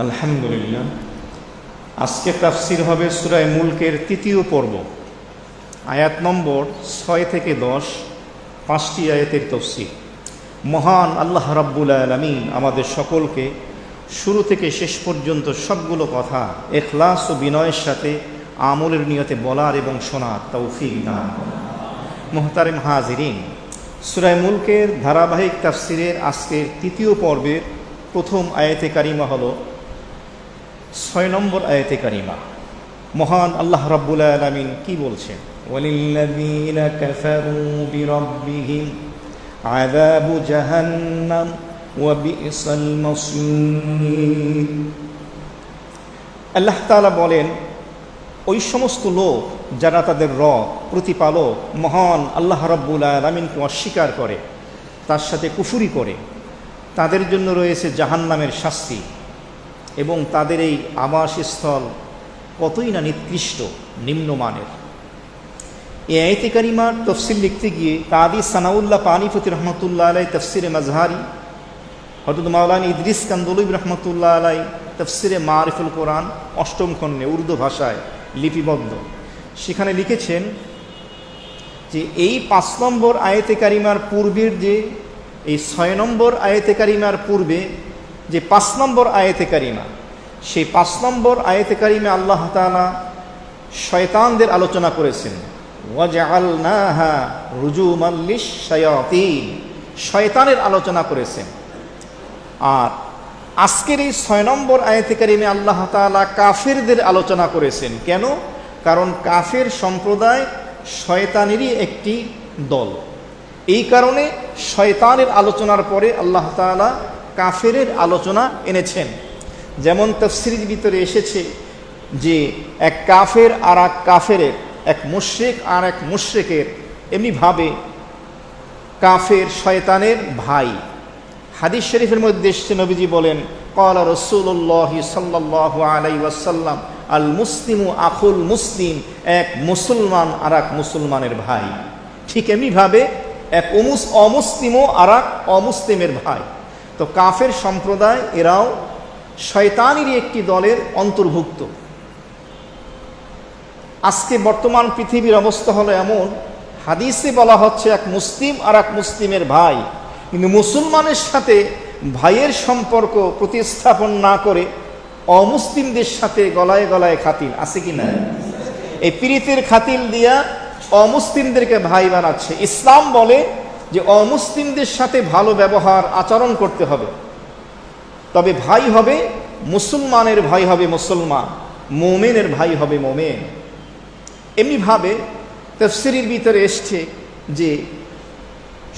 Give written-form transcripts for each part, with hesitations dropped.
আলহামদুলিল্লাহ। আজকে তাফসির হবে সূরা মুলকের তৃতীয় পর্ব, আয়াত নম্বর 6 থেকে 10, 5টি আয়াতের তাফসির। মহান আল্লাহ রাব্বুল আলামিন আমাদের সকলকে শুরু থেকে শেষ পর্যন্ত সবগুলো কথা ইখলাস ও বিনয়ের সাথে আমলের নিয়তে বলার এবং শোনার তৌফিক দান করেন। মুহতারিম হাজিরিন, সূরা মুলকের ধারাবাহিক তাফসিরের আজকের তৃতীয় পর্বের প্রথম আয়াতে কারিমা হলো 6 নম্বর আয়াতে কারিমা। মহান আল্লাহ রাব্বুল আলামিন কি বলছেন? ওয়ালিল্লাযীনা কাফারু বিরাব্বিহিম আযাবু জাহান্নাম ওয়া বি'সাল মাসীর। আল্লাহ তাআলা বলেন, ওই সমস্ত লোক যারা তাদের রব প্রতিপালক মহান আল্লাহ রাব্বুল আলামিনকে অস্বীকার করে, তার সাথে কুফরি করে, তাদের জন্য রয়েছে জাহান্নামের শাস্তি এবং তাদের এই আবাসস্থল কতই না নিকৃষ্ট নিম্নমানের। এই আয়াতে কারিমার তফসির লিখতে গিয়ে কাদি সানাউল্লাহ পানিপতি রহমতুল্লাহ আলাই তফসিরে মাজহারি, হযরত মাওলানা ইদ্রিস কান্দলুই রহমতুল্লাহ আলাই তফসিরে মারিফুল কোরআন 8ম খণ্ডে উর্দু ভাষায় লিপিবদ্ধ, সেখানে লিখেছেন যে এই 5 নম্বর আয়াতে কারিমার পূর্বের যে এই 6 নম্বর আয়াতে কারিমার পূর্বে যে 5 নম্বর আয়াতে কারিমা, সেই 5 নম্বর আয়াতে কারিমে আল্লাহ তাআলা শয়তানদের আলোচনা করেছেন। ওয়াজআলনাহা রুজুমান লিশ-শায়াতিন, শয়তানের আলোচনা করেছেন। আর আজকের এই 6 নম্বর আয়াতে কারিমে আল্লাহ তাআলা কাফেরদের আলোচনা করেছেন। কেন? কারণ কাফের সম্প্রদায় শয়তানেরই একটি দল। এই কারণে শয়তানের আলোচনার পরে আল্লাহ তাআলা কাফেরের আলোচনা এনেছেন। যেমন তাফসীরের ভিতরে এসেছে যে এক কাফের আর এক কাফেরের, এক মুশরিক আর এক মুশরিকের এমনিভাবে কাফের শয়তানের ভাই। হাদিস শরীফের মধ্যে এসেছে, নবীজি বলেন, ক্বালা রাসূলুল্লাহ সাল্লাল্লাহু আলাইহি ওয়াসাল্লাম, আল মুসলিমু আখুল মুসলিম, এক মুসলমান আর এক মুসলমানের ভাই। ঠিক এমনিভাবে এক অমুসলিমও আর এক অমুসলিমের ভাই। তো কাফের সম্প্রদায় এরাও শয়তানেরই একটি দলের অন্তর্ভুক্ত। আজকে বর্তমান পৃথিবীর অবস্থা হলো এমন, হাদিসে বলা হচ্ছে এক মুসলিম আর এক মুসলিমের ভাই, কিন্তু মুসলমানের সাথে ভাইয়ের সম্পর্ক প্রতিস্থাপন না করে অমুসলিমদের সাথে গলায় গলায় খাতিল আছে কি না? এই প্রীতির খাতিল দিয়া অমুসলিমদেরকে ভাই বানাচ্ছে। ইসলাম বলে যে অমুসলিমদের সাথে ভালো ব্যবহার আচরণ করতে হবে, তবে ভাই হবে মুসলমানের ভাই হবে মুসলমান, মুমিনের ভাই হবে মুমিন। এমনিভাবে তাফসীরের ভিতরে এসছে যে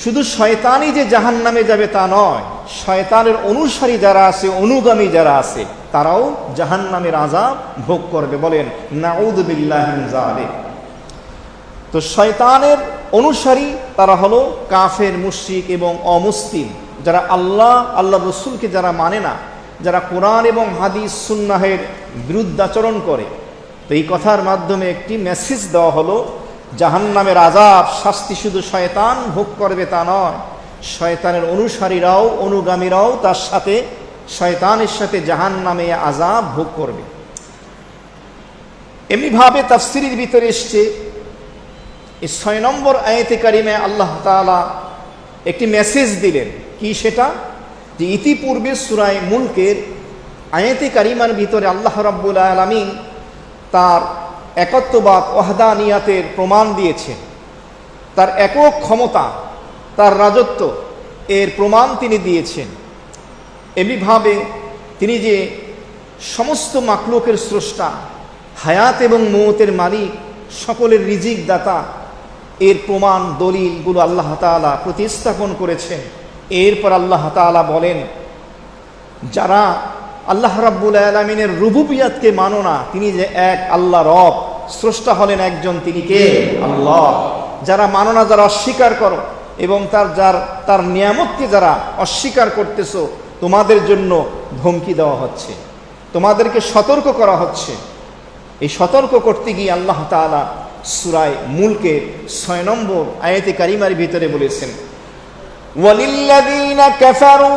শুধু শয়তানই যে জাহান্নামে যাবে তা নয়, শয়তানের অনুসারী যারা আছে, অনুগামী যারা আছে, তারাও জাহান্নামের আযাব ভোগ করবে। বলেন নাউযু বিল্লাহি মিন যালিক। তো শয়তানের অনুসারী তারা হলো কাফের, মুশরিক এবং অমুসলিম, যারা আল্লাহ রসুলকে যারা মানে না, যারা কোরআন এবং হাদিস সুন্নাহের বিরুদ্ধাচরণ করে। তো এই কথার মাধ্যমে একটি মেসেজ দেওয়া হলো, জাহান্নামের আযাব শাস্তি শুধু শয়তান ভোগ করবে তা নয়, শয়তানের অনুসারীরাও অনুগামীরাও তার সাথে শয়তানের সাথে জাহান্নামে আযাব ভোগ করবে। এমনিভাবে তাফসীরের ভিতরে এসছে এই 6 নম্বর আয়াতে কারিমে আল্লাহ তাআলা একটি মেসেজ দিলেন। কি সেটা? যে ইতিপূর্বে সূরা মুলকের আয়াতে কারিমার ভিতরে আল্লাহ রাব্বুল আলামিন তার একত্ববাদ ওয়াহদানিয়াতের প্রমাণ দিয়েছেন, তার একক ক্ষমতা, তার রাজত্ব এর প্রমাণ তিনি দিয়েছেন। এমনিভাবে তিনি যে সমস্ত মাখলুকের স্রষ্টা, হায়াত এবং মওতের মালিক, সকলের রিজিক দাতা, এর প্রমাণ দলিলগুলো আল্লাহ তাআলা প্রতিস্থাপন করেছেন। এরপর আল্লাহ তাআলা বলেন, যারা আল্লাহ রাব্বুল আলামিনের রুবুবিয়াতকে মানো না, তিনি যে এক আল্লাহ রব, স্রষ্টা হলেন একজন, তিনি কে? আল্লাহ। যারা মানো না, যারা অস্বীকার করো এবং তার নিয়ামতকে যারা অস্বীকার করতেছো, তোমাদের জন্য ধমকি দেওয়া হচ্ছে, তোমাদেরকে সতর্ক করা হচ্ছে। এই সতর্ক করতে গিয়ে আল্লাহ তাআলা সূরা মুলকের 6 নম্বর আয়াতে কারিমার ভিতরে বলেছেন, ওয়ালিল্লাযীনা কাফারু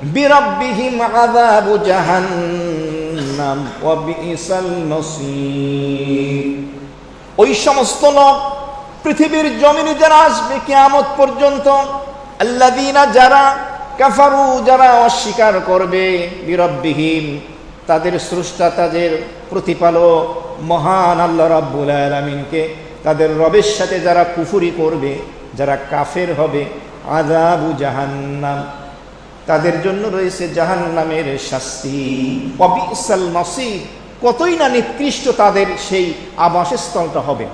বিরাব্বিহিম আযাবু জাহান্নাম ওয়া বিইসাল মাসীর। ওই সমস্ত লোক পৃথিবীর জমিনে যারা আসবে কিয়ামত পর্যন্ত, আল্লাযীনা যারা কাফারু, যারা অস্বীকার করবে, বিরাব্বিহিম তাদের স্রষ্টা, তাদের প্রতিপালক মহান আল্লাহ রাব্বুল আলামিনকে, তাদের রবের সাথে যারা কুফরি করবে, যারা কাফের হবে, আযাবু জাহান্নাম তাদের জন্য রয়েছে জাহান্নামের শাস্তি। ওয়া বিইসাল মাসীর কতই না নিকৃষ্ট তাদের সেই আবাসস্থলটা হবে।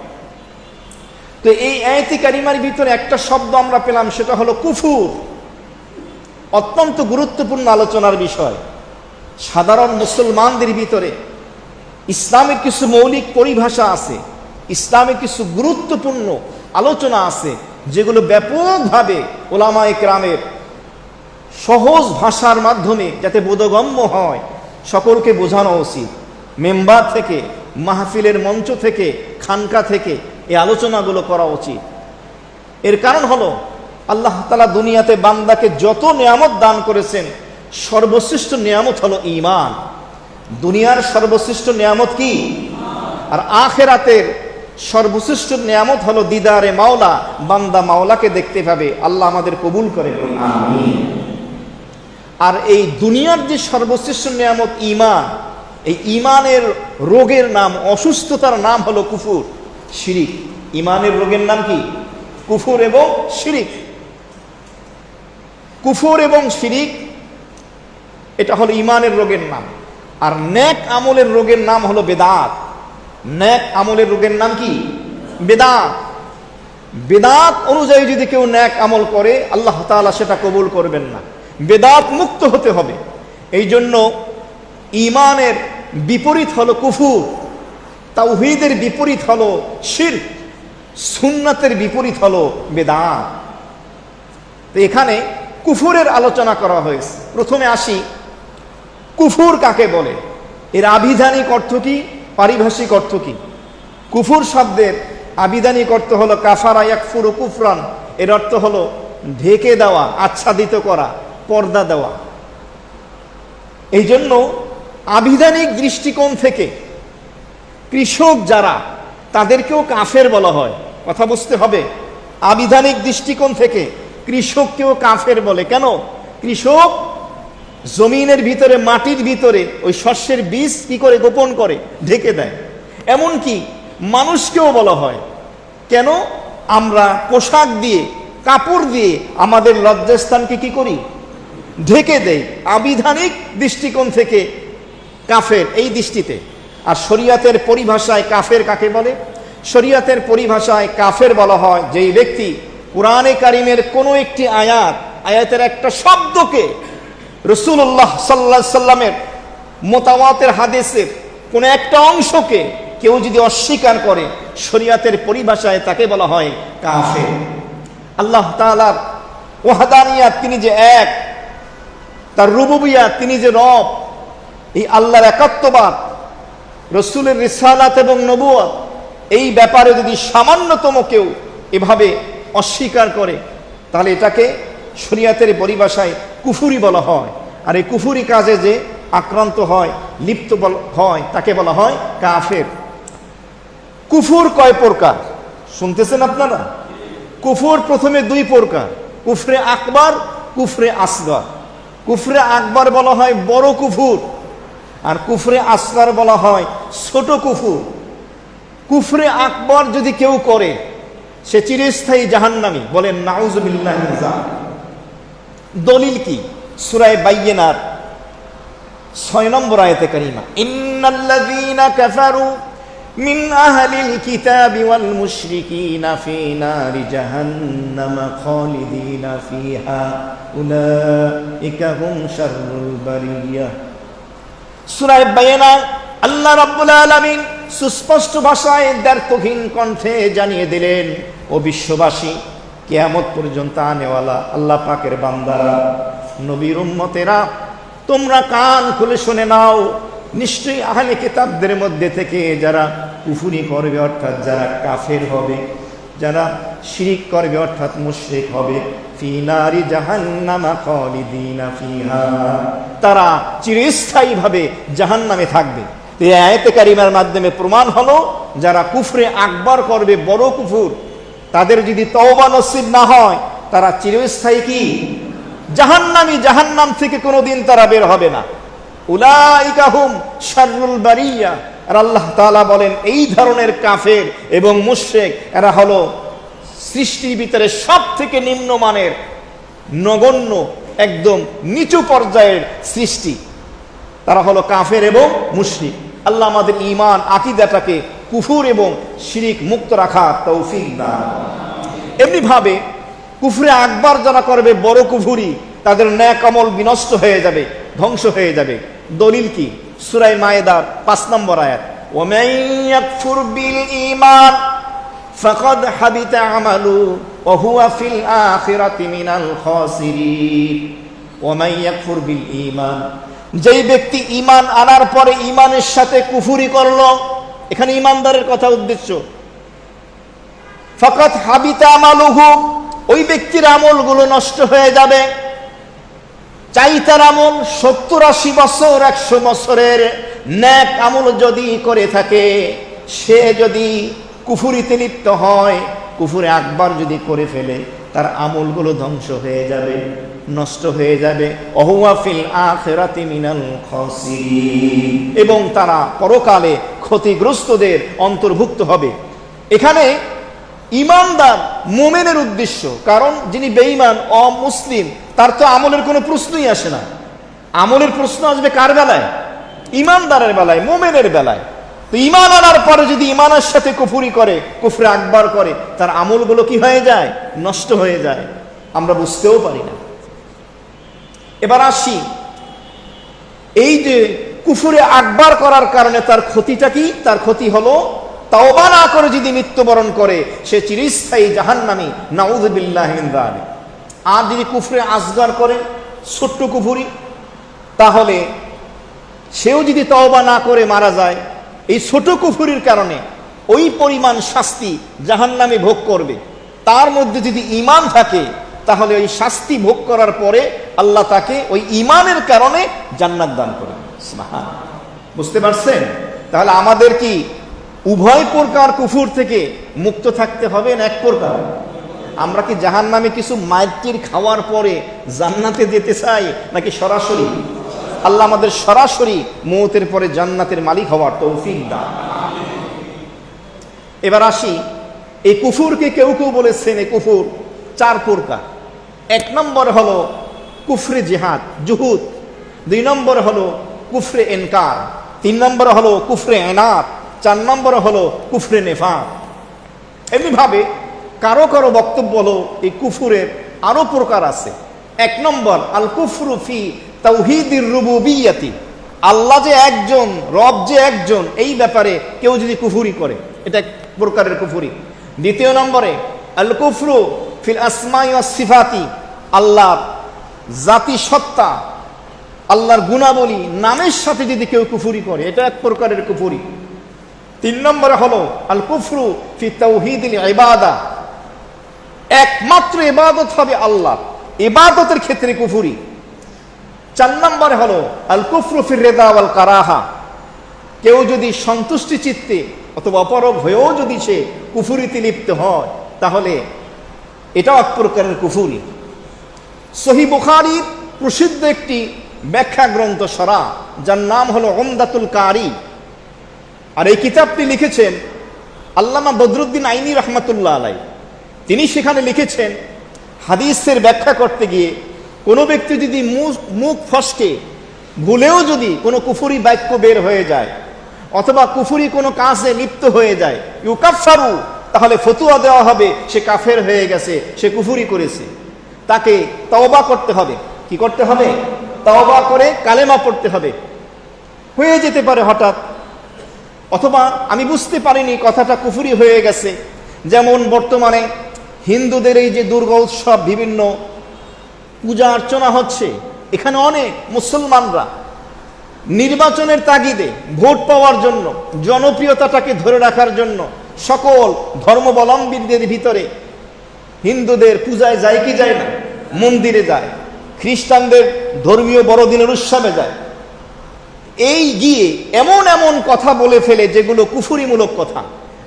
তো এই আয়াতে কারিমার ভিতরে একটা শব্দ আমরা পেলাম, সেটা হলো কুফুর। অত্যন্ত গুরুত্বপূর্ণ আলোচনার বিষয়। সাধারণ মুসলমানদের ভিতরে ইসলামের কিছু মৌলিক পরিভাষা আছে, ইসলামের কিছু গুরুত্বপূর্ণ আলোচনা আছে, যেগুলো ব্যাপকভাবে উলামায়ে কেরামের সহজ ভাষার মাধ্যমে যাতে বোধগম্য হয়, সকলকে বোঝানো উচিত। মেম্বার থেকে, মাহফিলের মঞ্চ থেকে, খানকা থেকে এই আলোচনাগুলো করা উচিত। এর কারণ হলো আল্লাহ তাআলা দুনিয়াতে বান্দাকে যত নিয়ামত দান করেছেন, সর্বশ্রেষ্ঠ নিয়ামত হলো ঈমান। দুনিয়ার সর্বশ্রেষ্ঠ নিয়ামত কি? আর আখিরাতের সর্বশ্রেষ্ঠ নিয়ামত হলো দিদারে মাওলা। বান্দা মাওলাকে দেখতে পাবে। আল্লাহ আমাদের কবুল করে, আমিন। আর এই দুনিয়ার যে সর্বশ্রেষ্ঠ নিয়ামত ঈমান, এই ঈমানের রোগের নাম, অসুস্থতার নাম হলো কুফর, শিরিক। ঈমানের রোগের নাম কি? কুফর এবং শিরিক। কুফর এবং শিরিক এটা হলো ঈমানের রোগের নাম। আর নেক আমলের রোগের নাম হলো বেদাত। নেক আমলের রোগের নাম কি? বেদাত। বেদাত অনুযায়ী যদি কেউ নেক আমল করে, আল্লাহ তাআলা সেটা কবুল করবেন না। বেদাত মুক্ত হতে হবে। এই জন্য ঈমানের বিপরীত হলো কুফর, তাওহীদের বিপরীত হলো শিরক, সুন্নাতের বিপরীত হলো বেদাত। তো এখানে কুফরের আলোচনা করা হয়েছে। প্রথমে আসি, কুফর কাকে বলে, এর আবিধানিক অর্থ কি, পারিভাষিক অর্থ কি? কুফর শব্দের আবিধানিক অর্থ হলো কাফারা ইয়াকফুরু কুফরান। এর অর্থ হলো ঢেকে দেওয়া, আচ্ছাদিত করা, পর্দা দেওয়া। এই জন্য আবিধানিক দৃষ্টিকোণ থেকে কৃষক যারা, তাদেরকেও কাফের বলা হয়। কথা বুঝতে হবে। আবিধানিক দৃষ্টিকোণ থেকে কৃষককেও কাফের বলে। কেন? কৃষক জমিনের ভিতরে, মাটির ভিতরে ওই শস্যের বীজ কি করে গোপন করে, ঢেকে দেয়। এমনকি মানুষকেও বলা হয়। কেন? আমরা পোশাক দিয়ে, কাপড় দিয়ে আমাদের লজ্জাস্থানকে কি করি, ঢেকে দেই। আবিধানিক দৃষ্টিকোণ থেকে কাফের এই দৃষ্টিতে। আর শরিয়াতের পরিভাষায় কাফের কাকে বলে? শরিয়াতের পরিভাষায় কাফের বলা হয় যেই ব্যক্তি কুরআনে কারিমের কোনো একটি আয়াতের একটা শব্দকে, রাসূলুল্লাহ সাল্লাল্লাহু আলাইহি সাল্লামের মুতাওয়াতির হাদিসের কোনো একটা অংশকে কেউ যদি অস্বীকার করে, শরিয়াতের পরিভাষায় তাকে বলা হয় কাফের। আল্লাহ তাআলার ওয়াহদানিয়াত, তিনি যে এক, তার রুবুবিয়াত, তিনি যে রব, এই আল্লাহর একাত্মবাদ, রাসূলের রিসালাত এবং নবুয়ত, এই ব্যাপারে যদি সামান্যতম কেউ এভাবে অস্বীকার করে, তাহলে এটাকে শরিয়াতের পরিভাষায় কুফরি বলা হয়। আর এই কুফরি কাজে যে আক্রান্ত হয়, লিপ্ত হয়, তাকে বলা হয় কাফের। কুফর কয় প্রকার শুনতেছেন আপনারা? কুফর প্রথমে দুই প্রকার, কুফরে আকবার, কুফরে আসগর। কুফরে আকবার বলা হয় বড় কুফর, আর কুফরে আসগর বলা হয় ছোট কুফর। কুফরে আকবার যদি কেউ করে, সে চিরস্থায়ী জাহান্নামী। বলেন নাউযুবিল্লাহি মিন যালিক। দলিল কি? সূরা বাইয়িনার 6 নম্বর আয়াতে কারিমা, ইন্নাল্লাযীনা কাফারু মিন আহলিল কিতাবি ওয়াল মুশরিকিনা ফি নারি জাহান্নাম খালিদিনা ফিহা উলাইকা হুম শাররুল বারিয়াহ। সূরা বাইয়িনা আল্লাহ রাব্বুল আলামিন সুস্পষ্ট ভাষায় দ্ব্যর্থহীন কণ্ঠে জানিয়ে দিলেন, ও বিশ্ববাসী, কিয়ামত পর্যন্ত আনেওয়ালা আল্লাহ পাকের বান্দারা, নবীর উম্মতেরা, তোমরা কান খুলে শুনে নাও। নিশ্চয়ই আহলে কিতাবদের মধ্যে থেকে যারা কুফরি করবে, অর্থাৎ যারা কাফের হবে, যারা শিরিক করবে, অর্থাৎ মুশরিক হবে, ফি নারি জাহান্নামা খালিদিনা ফিহা, তারা চিরস্থায়ীভাবে জাহান্নামে থাকবে। এই আয়াতে কারিমার মাধ্যমে প্রমাণ হলো যারা কুফরে আকবার করবে, বড় কুফর, তাদের যদি তওবা নসিব না হয় তারা চিরস্থায়ী কি জাহান্নামী, জাহান্নাম থেকে কোনোদিন তারা বের হবে না। উলাইকা হুম শাররুল বারিয়া। আর আল্লাহ তাআলা বলেন এই ধরনের কাফের এবং মুশরিক এরা হলো সৃষ্টির ভিতরে সব থেকে নিম্নমানের, নগণ্য, একদম নিচু পর্যায়ের সৃষ্টি। তারা হলো কাফের এবং মুশরিক। আল্লাহ আমাদের ঈমান আকীদাটাকে কুফর এবং শিরিক মুক্ত রাখার তৌফিক দান। এমনি ভাবে কুফরে আকবার যারা করবে, বড় কুফরি, তাদের নেক আমল বিনষ্ট হয়ে যাবে, ধ্বংস হয়ে যাবে। দলিল কি? সূরা মায়েদার 5 নম্বর আয়াত, ওয়া মান ইয়াকফুর বিল ঈমান ফাকাদ হাবিতা আমালু ওয়া হুয়া ফিল আখিরাতি মিনাল খাসিরিন। ওয়া মান ইয়াকফুর বিল ঈমান, যেই ব্যক্তি ঈমান আনার পরে ঈমানের সাথে কুফরি করলো, এখানে ঈমানদারের কথা উদ্দেশ্য, ফাকাদ হাবিতা আমালুহু, ওই ব্যক্তির আমলগুলো নষ্ট হয়ে যাবে। চাই তার আমল 70-80 বছর 100 বছরের নেক আমল যদি করে থাকে, সে যদি কুফরিতে লিপ্ত হয়, কুফরে আকবার যদি করে ফেলে, তার আমলগুলো ধ্বংস হয়ে যাবে, নষ্ট হয়ে যাবে। ওহুয়া ফিল আখিরাতি মিনাল খাসিরিন, এবং তারা পরকালে ক্ষতিগ্রস্তদের অন্তর্ভুক্ত হবে। এখানে ঈমানদার মুমিনের উদ্দেশ্য, কারণ যিনি বেঈমান অমুসলিম তার তো আমলের কোনো প্রশ্নই আসে না। আমলের প্রশ্ন আসবে কার বেলায়? ঈমানদারের বেলায়, মুমিনের বেলায়। তো ঈমান আনার পরে যদি ঈমানের সাথে কুফরি করে, কুফরে আকবার করে, তার আমলগুলো কি হয়ে যায়? নষ্ট হয়ে যায়, আমরা বুঝতেও পারি না। এবার আসি, এই যে কুফরে আকবার করার কারণে তার ক্ষতিটা কি? তার ক্ষতি হলো তওবা না করে যদি মৃত্যুবরণ করে, সে চিরস্থায়ী জাহান্নামী, নাউযুবিল্লাহি মিন যালিক। আর যদি কুফরে আসগার করে, ছোট্ট কুফরি, তাহলে সেও যদি তওবা না করে মারা যায়, এই ছোট কুফরির কারণে ওই পরিমাণ শাস্তি জাহান্নামে ভোগ করবে। তার মধ্যে যদি ঈমান থাকে, তাহলে ওই শাস্তি ভোগ করার পরে আল্লাহ তাকে ওই ঈমানের কারণে জান্নাত দান করবে। সুবহানাল্লাহ, বুঝতে পারছেন? তাহলে আমাদের কি উভয় প্রকার কুফর থেকে মুক্ত থাকতে হবে না এক প্রকার? আমরা কি জাহান্নামে কিছু মাইতির খাওয়ার পরে জান্নাতে যেতে চাই, নাকি সরাসরি? আল্লাহ আমাদের সরাসরি মওতের পরে জান্নাতের মালিক হওয়ার তৌফিক দান। এবার আসি, এই কুফরকে কেউ কেউ বলেছেন এই কুফর 4 প্রকার। 1 নম্বর হলো কুফরে জিহাদ, জুহুদ। 2 নম্বর হলো কুফরে ইনকার। 3 নম্বর হলো কুফরে ইনাদ। 4 নম্বর হলো কুফরে নিফাক। এমনি ভাবে কারো কারো বক্তব্য হলো এই কুফরের আরো প্রকার আছে। 1 নম্বর আল কুফরু ফি তাওহীদির রুবুবিয়্যাতি, আল্লাহ যে একজন, রব যে একজন, এই ব্যাপারে কেউ যদি কুফরি করে, এটা এক প্রকারের কুফরি। 2 নম্বরে আল কুফরু ফিল আসমাই ওয়াস সিফাতি, আল্লাহর জাতি সত্তা, আল্লাহর গুণাবলী, নামের সাথে যদি কেউ কুফরি করে, এটা এক প্রকারের কুফরি। 3 নম্বরে হলো আল কুফরু ফি তাওহীদিল ইবাদা, একমাত্র ইবাদত হবে আল্লাহ, ইবাদতের ক্ষেত্রে কুফরি। 4 নম্বরে হলো আল কুফরু ফির রিদা ওয়াল কারাহা, কেউ যদি সন্তুষ্টি চিত্তে অথবা অপরগ হয়েও যদি সে কুফরিতে লিপ্ত হয়, তাহলে এটাও এক প্রকারের কুফরি। সহিহ বুখারীর প্রসিদ্ধ একটি ব্যাখ্যা গ্রন্থ শরহ, যার নাম হলো উমদাতুল কারি, আর এই কিতাবটি লিখেছেন আল্লামা বদরুদ্দিন আইনি রহমাতুল্লাহ আলাইহি। তিনি সেখানে লিখেছেন, হাদিসের ব্যাখ্যা করতে গিয়ে কোনো ব্যক্তি যদি মুখ ফসকে ভুলেও যদি কোনো কুফরি বাক্য বের হয়ে যায়, অথবা কুফরি কোনো কাজে লিপ্ত হয়ে যায়, ইউকাফফারু, তাহলে ফতোয়া দেওয়া হবে সে কাফের হয়ে গেছে, সে কুফরি করেছে। তাকে তওবা করতে হবে। কি করতে হবে? তওবা করে কালেমা পড়তে হবে। হয়ে যেতে পারে হঠাৎ, অথবা আমি বুঝতে পারিনি কথাটা কুফরি হয়ে গেছে। যেমন বর্তমানে হিন্দুদের এই যে দুর্গা উৎসব, বিভিন্ন পূজা অর্চনা হচ্ছে, এখানে অনেক মুসলমানরা নির্বাচনের তাগিদে, ভোট পাওয়ার জন্য, জনপ্রিয়তাটাকে ধরে রাখার জন্য সকল ধর্মাবলম্বীদের ভিতরে হিন্দুদের পূজায় যায় কি যায় না? মন্দিরে যায়, খ্রিস্টানদের ধর্মীয় বড়দিনের উৎসবে যায়। এই গিয়ে এমন এমন কথা বলে ফেলে যেগুলো কুফুরিমূলক কথা।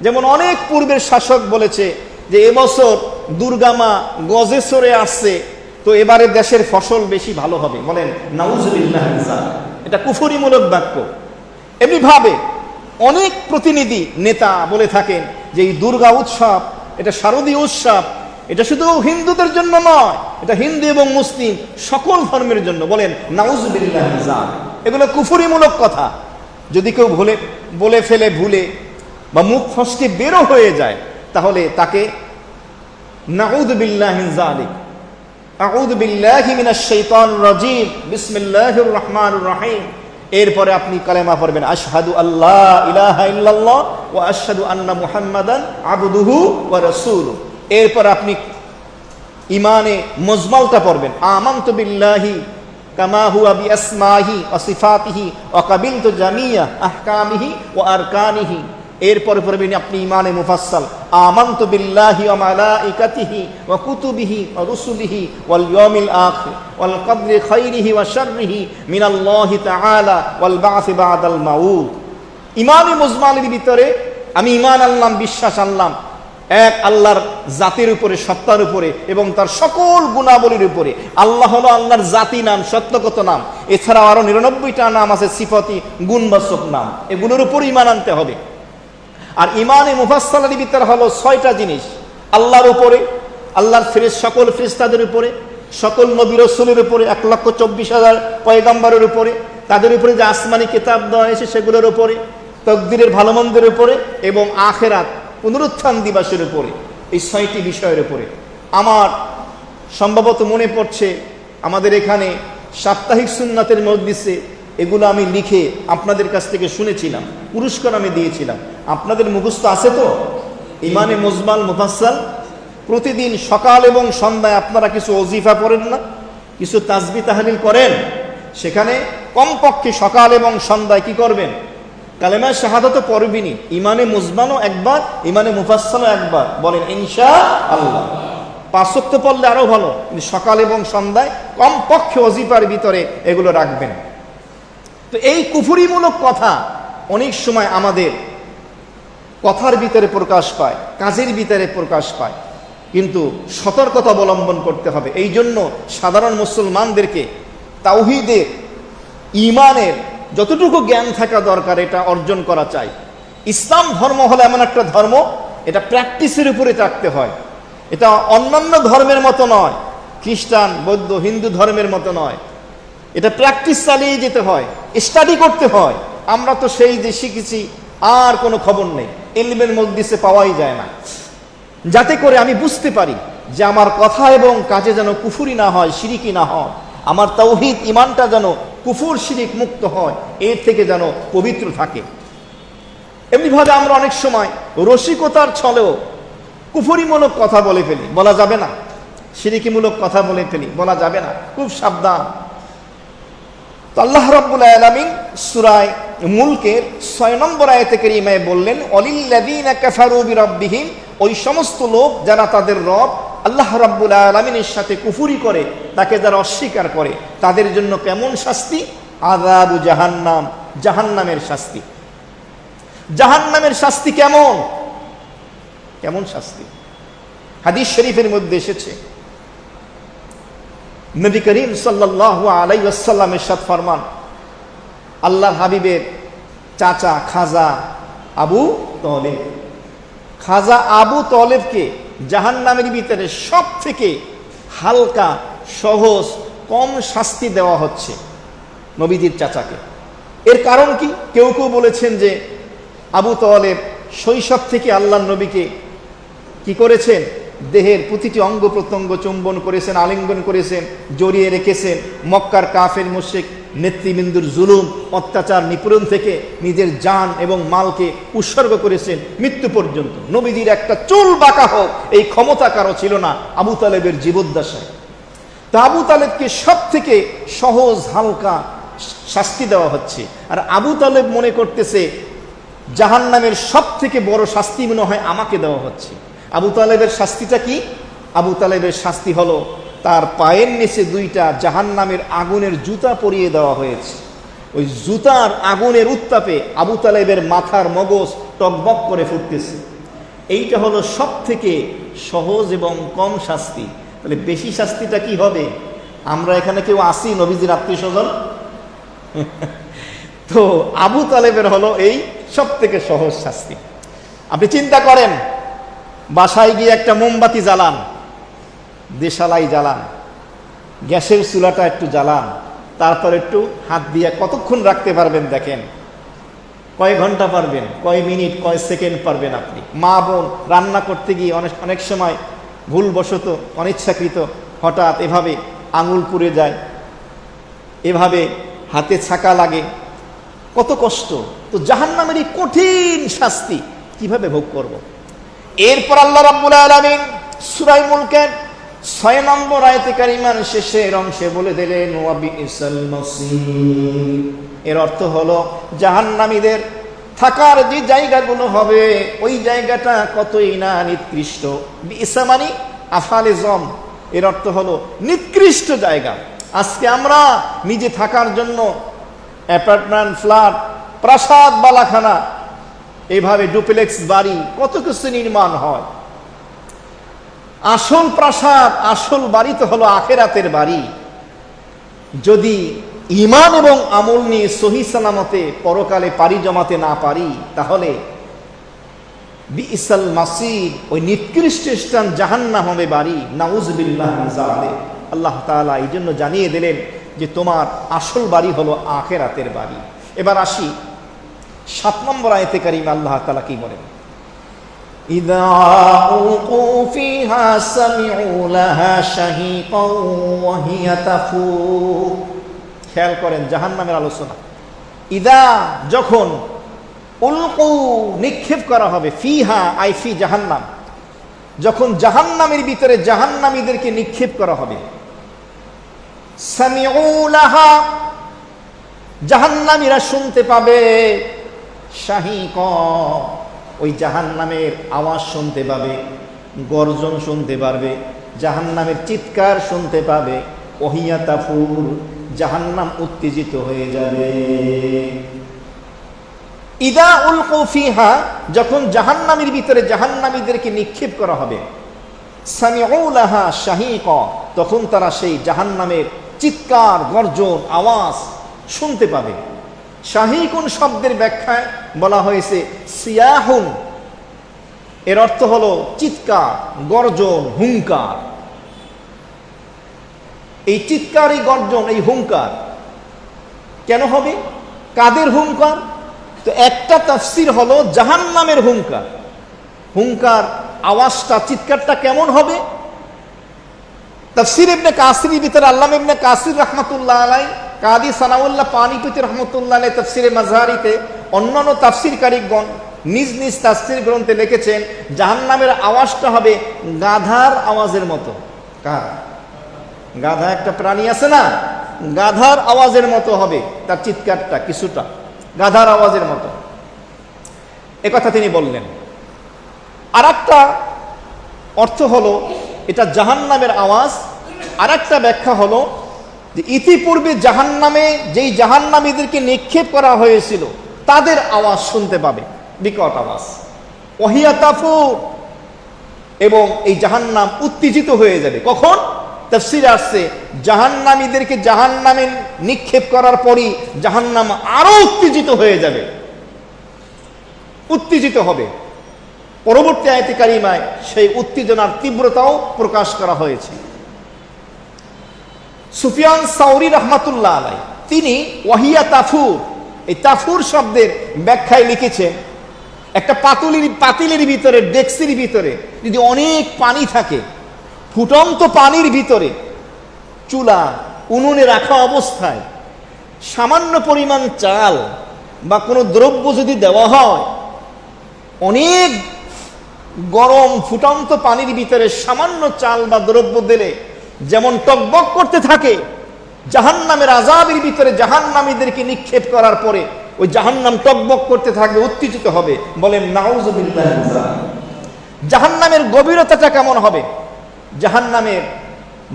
যেমন অনেক পূর্বের শাসক বলেছে যে এবছর দুর্গামা গজে চড়ে আসছে, তো এবারে দেশের ফসল বেশি ভালো হবে। বলেন নাউজুবিল্লাহ, এটা কুফুরিমূলক বাক্য। এমনিভাবে অনেক প্রতিনিধি নেতা বলে থাকেন যে এই দুর্গা উৎসব এটা শারদীয় উৎসব, এটা শুধু হিন্দুদের জন্য নয়, এটা হিন্দু এবং মুসলিম সকল ধর্মের জন্য। বলেন নাউজুবিল্লাহ, এগুলো কুফুরিমূলক কথা। যদি কেউ বলে ফেলে ভুলে বা মুখ ফসকে বেরো হয়ে যায়, তাহলে তাকে নাউযু বিল্লাহি মিন যালিক, আউযু বিল্লাহি মিনাশ শাইতানির রাজীম, বিসমিল্লাহির রহমানির রহিম। এরপরে আপনি কালেমা পড়বেন, আশহাদু আল্লা ইলাহা ইল্লাল্লাহ ওয়া আশহাদু আন্না মুহাম্মাদান আবদুহু ওয়া রাসূলুহু। এরপর আপনি ইমানে মুজমালটা পড়বেন, আমানতু বিল্লাহি কামা হুয়া বিআসমাহি ওয়া সিফাতিহি ওয়া কাবিলতু জামিয়া আহকামিহি ওয়া আরকানিহি। এরপরে পড়বেন আপনি ইমানে মুফাসসাল, আমানতু বিল্লাহি ওয়া মালাইকাতিহি ওয়া কুতুবিহি ওয়া রুসুলিহি ওয়াল ইয়াউমিল আখির ওয়াল কদরি খাইরিহি ওয়া শাররিহি মিনাল্লাহি তাআলা ওয়াল বা'সি বা'দাল মাউত। ইমানে মুজমালের ভিতরে আমি ঈমান আনলাম, বিশ্বাস আনলাম এক আল্লাহর জাতির উপরে, সত্তার উপরে এবং তার সকল গুণাবলীর উপরে। আল্লাহ হলো আল্লাহর জাতি নাম, সত্যগত নাম। এছাড়াও আরো 99টা নাম আছে সিফাতি, গুণবাচক নাম। এগুলোর উপর ঈমান আনতে হবে। আর ইমানে মুফাসসালের ভিতরে হলো 6টা জিনিস। আল্লাহর উপরে, আল্লাহর সকল ফেরেশতাদের উপরে, সকল নবী রাসূলের উপরে, 1,24,000 পয়গম্বরের উপরে, তাদের উপরে যে আসমানি কিতাব দেওয়া হয়েছে সেগুলোর উপরে, তাকদীরের ভালো মন্দের উপরে এবং আখিরাত পুনরুত্থান দিবসের উপরে। এই 6টি বিষয়ের উপরে আমার সম্ভবত মনে পড়ছে আমাদের এখানে সাপ্তাহিক সুন্নাতের মজলিসে এগুলো আমি লিখে আপনাদের কাছ থেকে শুনেছিলাম, পুরস্কার আমি দিয়েছিলাম। আপনাদের মুখস্থ আছে তো ইমানে মুজমাল মুফাসসাল? প্রতিদিন সকাল এবং সন্ধ্যায় আপনারা কিছু ওজিফা পড়েন না, কিছু তাসবিহ তাহলিল করেন? সেখানে কমপক্ষে সকাল এবং সন্ধ্যায় কি করবেন? কালেমা শাহাদাত পড়বিনি, ইমানে মুজমালও একবার, ইমানে মুফাসসালও একবার। বলেন ইনশাআল্লাহ। 5 ওয়াক্ত পড়লে আরো ভালো, কিন্তু সকাল এবং সন্ধ্যায় কমপক্ষে ওজিফার ভিতরে এগুলো রাখবেন। তো এই কুফুরিমূলক কথা অনেক সময় আমাদের কথার ভিতরে প্রকাশ পায়, কাজের ভিতরে প্রকাশ পায়, কিন্তু সতর্কতা অবলম্বন করতে হবে। এই জন্য সাধারণ মুসলমানদেরকে তাওহীদের, ঈমানের যতটুকু জ্ঞান থাকা দরকার এটা অর্জন করা চাই। ইসলাম ধর্ম হলো এমন একটা ধর্ম, এটা প্র্যাকটিসের উপরে থাকতে হয়। এটা অন্যান্য ধর্মের মতো নয়, খ্রিস্টান, বৌদ্ধ, হিন্দু ধর্মের মতো নয়। এটা প্র্যাকটিস চালিয়ে যেতে হয়, স্টাডি করতে হয়। আমরা তো সেই যে শিখেছি আর কোনো খবর নেই, ইলমের মজলিসে পাওয়াই যায় না। যাতে করে আমি বুঝতে পারি যে আমার কথা এবং কাজে যেন কুফুরি না হয়, শিরিকি না হয়, আমার তাওহীদ ঈমানটা যেন কুফর শিরিক মুক্ত হয়, এর থেকে যেন পবিত্র থাকে। এমনিভাবে আমরা অনেক সময় রসিকতার ছলেও কুফরিমূলক কথা বলে ফেলি, বলা যাবে না। শিরিকিমূলক কথা বলে ফেলি, বলা যাবে না, খুব সাবধান। তো আল্লাহ রাব্বুল আলামিন সূরা মুলকের 6 নম্বর আয়াতে কারিমায় বললেন, ওয়ালিল্লাযীনা কাফারু বিরাব্বিহিম, ওই সমস্ত লোক যারা তাদের রব আল্লাহ রাব্বুল আলামিনের সাথে কুফরি করে, তাকে যারা অস্বীকার করে, তাদের জন্য কেমন শাস্তি? আযাবু জাহান্নাম, জাহান্নামের শাস্তি। জাহান্নামের শাস্তি কেমন? কেমন শাস্তি? হাদিস শরীফের মধ্যে এসেছে, নবী করিম সাল্লাল্লাহু আলাইহি ওয়াসাল্লাম ইরশাদ ফরমান, আল্লাহর হাবিবের চাচা খাজা আবু তলেব, খাজা আবু তলেবকে জাহান্নামের ভিতরে সব থেকে হালকা, সহজ, কম শাস্তি দেওয়া হচ্ছে নবীজির চাচাকে। এর কারণ কি? কেউ কেউ বলেছেন যে আবু তলেব শৈশব থেকে আল্লাহর নবীকে কি করেছেন? দেহের প্রতিটি অঙ্গ প্রত্যঙ্গ চুম্বন করেছেন, আলিঙ্গন করেছেন, জড়িয়ে রেখেছেন। মক্কার কাফের মুশরিক নেতৃবৃন্দুর জুলুম, অত্যাচার, নিপীড়ন থেকে নিজের জান এবং মালকে উৎসর্গ করেছেন মৃত্যু পর্যন্ত। নবীজির একটা চুল বাঁকা হোক এই ক্ষমতা কারো ছিল না আবু তালেবের জীবদ্দশায়। তা আবু তালেবকে সব থেকে সহজ, হালকা শাস্তি দেওয়া হচ্ছে। আর আবু তালেব মনে করতেছে জাহান্নামের সব থেকে বড় শাস্তি মনে হয় আমাকে দেওয়া হচ্ছে। আবু তালেবের শাস্তিটা কি? আবু তালেবের শাস্তি হলো তার পায়ের নিচে দুইটা জাহান্নামের আগুনের জুতা পরিয়ে দেওয়া হয়েছে। ওই জুতার আগুনের উত্তাপে আবু তালেবের মাথার মগজ টকবক করে ফুটতেছে। এইটা হলো সব থেকে সহজ এবং কম শাস্তি। তাহলে বেশি শাস্তিটা কি হবে? আমরা এখানে কেউ আসি নবীজির আত্মীয় স্বজন? তো আবু তালেবের হলো এই সব থেকে সহজ শাস্তি। আপনি চিন্তা করেন, বাসায় গিয়ে একটা মোমবাতি জ্বালান, দেশালাই জ্বালান, গ্যাসের চুলাটা একটু জ্বালান, তারপর একটু হাত দিয়ে কতক্ষণ রাখতে পারবেন দেখেন। কয় ঘন্টা পারবেন, কয় মিনিট, কয় সেকেন্ড পারবেন আপনি? মা বোন রান্না করতে গিয়ে অনেক সময় ভুলবশত অনিচ্ছাকৃত হঠাৎ এভাবে আঙুল পুড়ে যায়, এভাবে হাতে ছাকা লাগে, কত কষ্ট। তো জাহান্নামের এই কঠিন শাস্তি কিভাবে ভোগ করব? এরপর আল্লাহ রাব্বুল আলামিন সূরা মুলকের 6 নম্বর আয়াতে কারিমার শেষের অংশে বলে দিলেন ওয়া বিইসাল মাসীর। এর অর্থ হলো জাহান্নামীদের থাকার যে জায়গাগুলো হবে ওই জায়গাটা কতই না নিকৃষ্ট। বিইসা মানে আফালে জম, এর অর্থ হলো নিকৃষ্ট জায়গা। আজকে আমরা নিজে থাকার জন্য অ্যাপার্টমেন্ট, ফ্ল্যাট, প্রাসাদ, বালাখানা, এইভাবে ডুপ্লেক্স বাড়ি, কত কিছু নির্মাণ হয়। আসল প্রাসাদ, আসল বাড়ি তো হলো আখিরাতের বাড়ি। যদি ঈমান এবং আমল নিয়ে সহি সালামতে পরকালে পাড়ি জমাতে না পারি, তাহলে বিইসাল মাসির, ওই নিকৃষ্ট স্থান জাহান্নাম হবে বাড়ি। নাউযুবিল্লাহ মিন যালিক। আল্লাহ তাআলা এই জন্য জানিয়ে দিলেন যে তোমার আসল বাড়ি হলো আখিরাতের বাড়ি। এবার আসি 7 নম্বর আয়াতে কারিমা আল্লাহ তাআলা কি বলেন? ইযা উলকু ফিহা সামিউ লাহা শাহীকান ওয়া হিয়া তাফুর। খেয়াল করেন জাহান্নামের আলোচনা। ইদা, যখন, উলকু, নিক্ষেপ করা হবে, ফিহা আই ফি জাহান্নাম, যখন জাহান্নামের ভিতরে জাহান্নামীদেরকে নিক্ষেপ করা হবে, সামিউ লাহা, জাহান্নামীরা শুনতে পাবে, শাহীকান, ওই জাহান্নামের আওয়াজ শুনতে পাবে, গর্জন শুনতে পারবে, জাহান্নামের চিৎকার শুনতে পাবে, ওহিয়া তাফুর, জাহান্নাম উত্তেজিত হয়ে যাবে। ইদা উলকু ফিহা, যখন জাহান্নামের ভিতরে জাহান্নামীদেরকে নিক্ষেপ করা হবে, সামিউ লাহা শাহীকা, তখন তারা সেই জাহান্নামের চিৎকার, গর্জন, আওয়াজ শুনতে পাবে। শাহীকুন শব্দের ব্যাখ্যায় বলা হয়েছে সিয়াহুন, এর অর্থ হলো চিৎকার, গর্জন, হুঙ্কার। এই চিৎকার, এই গর্জন, এই হুঙ্কার কেন হবে? কাদের হুঙ্কার? তো একটা তাফসীর হলো জাহান্নামের হুঙ্কার। হুঙ্কার, আওয়াজটা, চিৎকারটা কেমন হবে? তাফসীর ইবনে কাসিরের ভিতরে আল্লামা ইবনে কাসির রাহমাতুল্লাহ আলাইহি, কাদি সানাউল্লাহ পানিপতি রাহমাতুল্লাহ আলাইহি তাফসীরে মাযহারিতে, অন্যান্য তাফসীরকারীগণ নিজ নিজ তাফসীর গ্রন্থে লিখেছেন জাহান্নামের আওয়াজটা হবে গাধার আওয়াজের মতো। কার? গাধা একটা প্রাণী আছে না, গাধার আওয়াজের মতো হবে তার চিৎকারটা, কিছুটা গাধার আওয়াজের মতো। একথা তিনি বললেন। আর একটা অর্থ হলো এটা জাহান্নামের আওয়াজ। আর একটা ব্যাখ্যা হলো যে ইতিপূর্বে জাহান্নামে যেই জাহান্নামীদেরকে নিক্ষেপ করা হয়েছিল তাদের আওয়াজ শুনতে পাবে, বিকট আওয়াজ, ওহিয়া তাফুর, এবং এই জাহান্নাম উত্তেজিত হয়ে যাবে। কখন? তাফসীরে আসছে জাহান্নামীদেরকে জাহান্নামে নিক্ষেপ করার পরই জাহান্নাম আরো উত্তেজিত হয়ে যাবে, উত্তেজিত হবে। পরবর্তী আয়াতে কারিমায় সেই উত্তেজনার তীব্রতাও প্রকাশ করা হয়েছে। সুফিয়ান সাউরি রাহমাতুল্লাহ আলাইহি তিনি ওয়াহিয়া তাফুর, এই তাফুর শব্দের ব্যাখ্যায় লিখেছেন একটা পাতিলের ভিতরে, ডেক্সির ভিতরে যদি অনেক পানি থাকে, ফুটন্ত পানির ভিতরে চুলা উনুনে রাখা অবস্থায় সামান্য পরিমাণ চাল বা কোনো দ্রব্য যদি দেওয়া হয়, অনেক গরম ফুটন্ত পানির ভিতরে সামান্য চাল বা দ্রব্য দিলে যেমন টকবক করতে থাকে, জাহান্নামের আযাবের ভিতরে জাহান্নামীদেরকে নিক্ষেপ করার পরে ওই জাহান্নাম টকবক করতে থাকবে, উত্তেজিত হবে। বলেন নাউযুবিল্লাহ। জাহান্নামের গভীরতাটা কেমন হবে? জাহান্নামের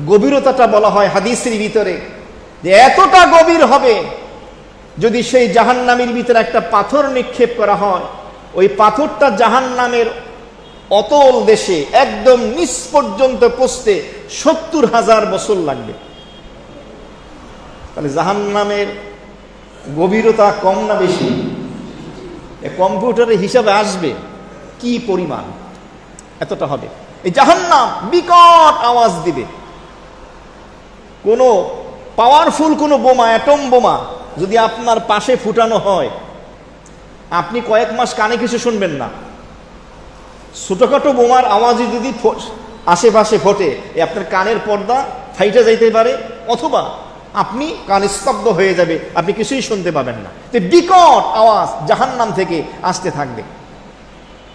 গভীরতাটা বলা হয় হাদিসের ভিতরে যে এতটা গভীর হবে, যদি সেই জাহান্নামের ভিতরে একটা পাথর নিক্ষেপ করা হয়, ওই পাথরটা জাহান্নামের অতল দেশে একদম নিচ পর্যন্ত পৌঁছতে 70,000 বছর লাগবে। তাহলে জাহান্নামের গভীরতা কম না বেশি? কম্পিউটারের হিসাবে আসবে কি পরিমাণ, এতটা হবে। এই জাহান্নাম বিকট আওয়াজ দিবে। কোনো পাওয়ারফুল কোনো বোমা, অ্যাটম বোমা যদি আপনার পাশে ফুটানো হয়, আপনি কয়েক মাস কানে কিছু শুনবেন না। ছোটখাটো বোমার আওয়াজই যদি আশেপাশে ফোটে, আপনার কানের পর্দা ফাইটে যাইতে পারে, অথবা আপনি কান স্তব্ধ হয়ে যাবে, আপনি কিছুই শুনতে পাবেন না। তো বিকট আওয়াজ জাহান্নাম থেকে আসতে থাকবে।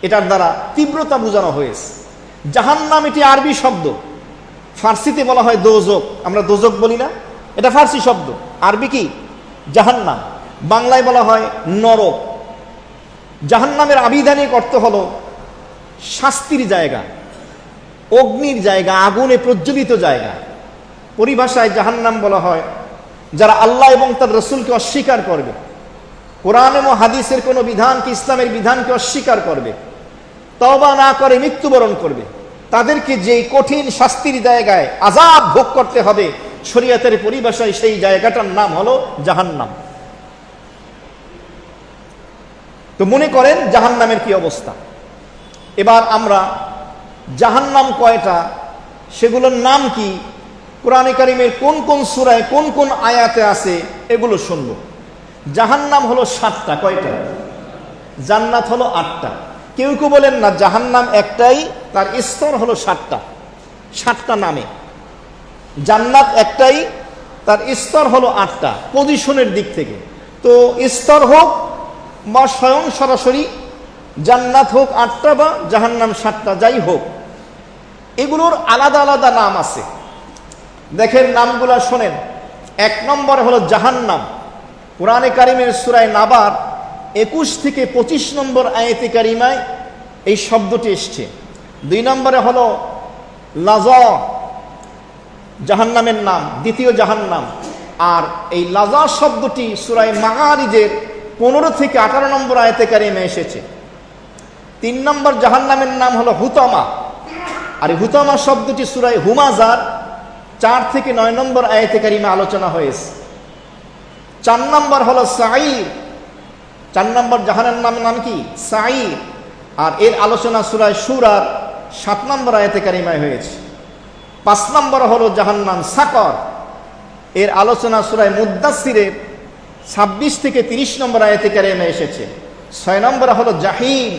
এটার দ্বারা তীব্রতা বোঝানো হয়েছে। জাহান্নাম এটি আরবি শব্দ, ফার্সিতে বলা হয় দোজক, আমরা দোজক বলি না, এটা ফার্সি শব্দ। আরবি কি? জাহান্নাম। বাংলায় বলা হয় নরক। জাহান্নামের আবিধানিক অর্থ হলো শাস্তির জায়গা, অগ্নির জায়গা, আগুনে প্রজ্বলিত জায়গা। পরিভাষায় জাহান্নাম বলা হয় যারা আল্লাহ এবং তার রসুলকে অস্বীকার করবে, কোরআন এবং হাদিসের কোনো বিধানকে, ইসলামের বিধানকে অস্বীকার করবে, তওবা না করে মৃত্যুবরণ করবে, তাদেরকে যেই কঠিন শাস্তির জায়গায় আযাব ভোগ করতে হবে, শরীয়তের পরিভাষায় সেই জায়গাটার নাম হলো জাহান্নাম। তো মনে করেন জাহান্নামের কি অবস্থা। এবার আমরা জাহান্নাম কয়টা, সেগুলোর নাম কি, কোরআনে কারিমের কোন কোন সূরায় কোন কোন আয়াতে আছে, এগুলো শুনবো। জাহান্নাম হলো 7টা। কয়টা? জান্নাত হলো 8টা। কেউ কেউ বলেন না, জাহান্নাম একটাই, তার স্তর হলো 7টা, 7টা নামে। জান্নাত একটাই, তার স্তর হলো 8টা পজিশনের দিক থেকে। তো স্তর হোক বা স্বয়ং সরাসরি জান্নাত হোক 8টা বা জাহান্নাম 7টা, যাই হোক, এগুলোর আলাদা আলাদা নাম আছে। দেখেন নামগুলা শোনেন। 1 নম্বর হলো জাহান্নাম। কোরআনে কারিমের সূরা নাবার 21 থেকে 25 নম্বর আয়াতে কারিমায় এই শব্দটি এসছে। 2 নম্বরে হলো লাযা, জাহান্নামের নাম, দ্বিতীয় জাহান্নাম। আর এই লাযা শব্দটি সূরা মাআরিজের 15 থেকে 18 নম্বর আয়াতে কারিমে এসেছে। 3 নম্বর জাহান্নামের নাম হলো হুতামা, আর হুতামা শব্দটি সূরা হুমাযার 4 থেকে 9 নম্বর আয়াতে কারিমে আলোচনা হয়েছে। 4 নম্বর হলো সাঈর। 4 নম্বর জাহান্নামের নাম কি? সাঈর। আর এর আলোচনা সূরা শুরার 7 নম্বর আয়াতে কারিমায় হয়েছে। 5 নম্বর হলো জাহান্নাম সাকর। এর আলোচনা সূরা মুদ্দাসসিরের 26 থেকে 30 নম্বর আয়াতে কারিমে এসেছে। 6 নম্বর হলো জাহিম।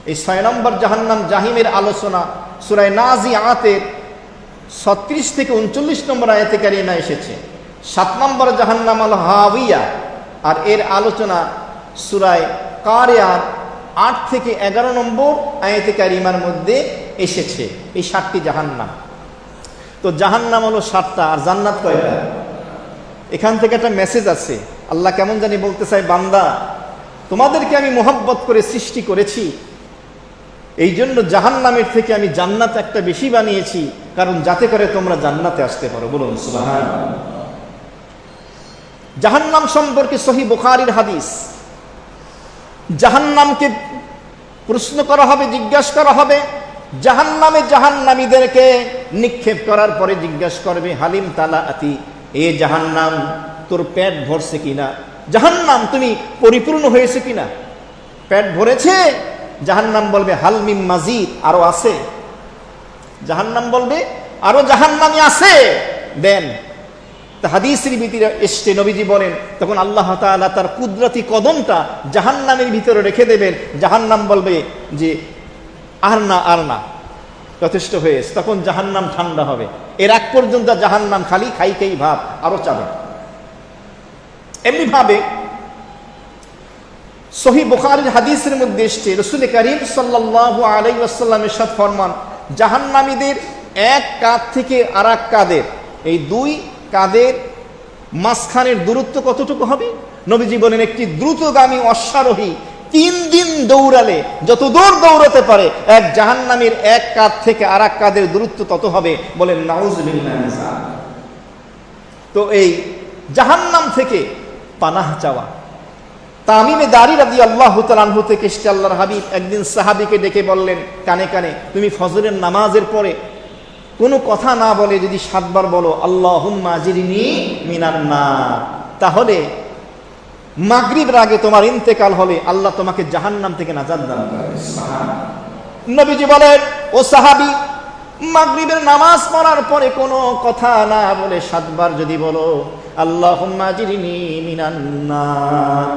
এই 6 নম্বর জাহান্নাম জাহিমের আলোচনা সূরা নাজিআতের 36 থেকে 39 নম্বর আয়াতে কারিমা এসেছে। 7 নম্বর জাহান্নাম হলো হাবিয়া, আর এর আলোচনা সূরা কারিয়ার 8 থেকে 11 নম্বর আয়াতে কারিমার মধ্যে এসেছে। এই 7টি জাহান্নাম। তো জাহান্নাম হলো 7টা, আর জান্নাত কয়টা? এখান থেকে একটা মেসেজ আছে। আল্লাহ কেমন জানি বলতে চায়, বান্দা তোমাদেরকে আমি মোহাব্বত করে সৃষ্টি করেছি, এই জন্য জাহান্নামের থেকে আমি জান্নাত একটা বেশি বানিয়েছি, কারণ যাতে করে তোমরা জান্নাতে আসতে পারো। বলুন সুবহানাল্লাহ। জাহান্নাম সম্পর্কে সহিহ বুখারীর হাদিস। জাহান্নামকে প্রশ্ন করা হবে, জিজ্ঞাসা করা হবে। জাহান্নামে জাহান্নামীদেরকে নিক্ষেপ করার পরে জিজ্ঞাসা করবে, হালিম তালাআতি, এ জাহান্নাম তোর পেট ভরছে কিনা? জাহান্নাম তুমি পরিপূর্ণ হয়েছে কিনা? পেট ভরেছে? জাহান্নাম বলবে হাল মিন মাজিদ, আরো আছে। জাহান্নাম বলবে আরো জাহান্নামী আছে, দেন। হাদিসের ভিতরে এসছে, নবীজি বলেন, তখন আল্লাহ তাআলা তার কুদরতি কদমটা জাহান্নামের ভিতরে রেখে দেবেন। জাহান্নাম বলবে যে আর না, আর না, যথেষ্ট হয়েছে। তখন জাহান্নাম ঠান্ডা হবে। এর আগ পর্যন্ত জাহান্নাম খালি খাই খাই ভাব, আরো চাবে। এমনি ভাবে সহিহ বুখারীর হাদিসের মধ্যে এসছে, রাসূল কারীম সাল্লাল্লাহু আলাইহি ওয়াসাল্লাম ইরশাদ ফরমান, জাহান্নামীদের এক কাঁধ থেকে আর এক কাঁধের, এই 2 কাঁধের মাঝখানের দূরত্ব কতটুকু হবে? নবীজি বলেন, একটি দ্রুতগামী অশ্বারোহী 3 দিন দৌড়ালে যত দূর দৌড়াতে পারে এক জাহান্নামীর এক কাঁধ থেকে আর এক কাঁধের দূরত্ব তত হবে। বলেন নাউযুবিল্লাহ। তো এই জাহান্নাম থেকে পানাহ চাওয়া। তামিমে দারি রাদিয়াল্লাহু তাআলা আনহু থেকে আল্লাহর হাবিব একদিন সাহাবীকে ডেকে বললেন কানে কানে, তুমি ফজরের নামাজের পরে কোনো কথা না বলে যদি 7 বার বলো আল্লাহুম্মা আজিরনি মিনান নার, তাহলে মাগরিবের আগে তোমার ইন্তেকাল হলে আল্লাহ তোমাকে জাহান্নাম থেকে নাজাত দান করবে। সুবহানাল্লাহ। নবীজি বলেন, ও সাহাবী, মাগরিবের নামাজ পড়ার পরে কোনো কথা না বলে 7 বার যদি বলো আল্লাহুম্মা আজিরনি মিনান নার,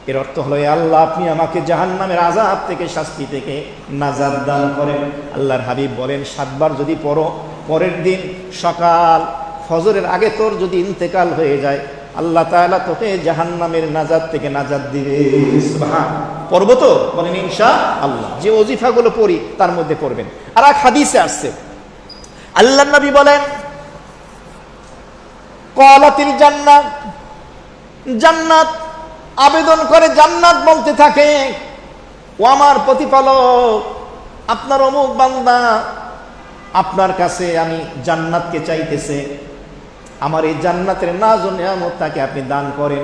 এর অর্থ হলো আল্লাহ আপনি আমাকে জাহান্নামের আযাব থেকে, শাস্তি থেকে নাজাত দান করেন। আল্লাহর হাবিব বলেন 7 বার যদি পড়ো, পরের দিন সকাল ফজরের আগে তোর যদি ইন্তেকাল হয়ে যায় আল্লাহ তাআলা তোকে জাহান্নামের নাজাত থেকে নাজাত দিবে। সুবহানাল্লাহ। পড়বো তো? বলেন ইনশাআল্লাহ। যে ওজিফাগুলো পড়ি তার মধ্যে পড়বেন। আর এক হাদিসে আসছে আল্লাহর নবী বলেন ক্বালাতিল জান্নাত, জান্নাত আবেদন করে, জান্নাত বলতে থাকে, ও আমার প্রতিপালক, আপনার অমুক বান্দা আপনার কাছে আমি জান্নাতকে চাইতেছে, আমার এই জান্নাতের নাজ ও নিয়ামত তাকে আপনি দান করেন।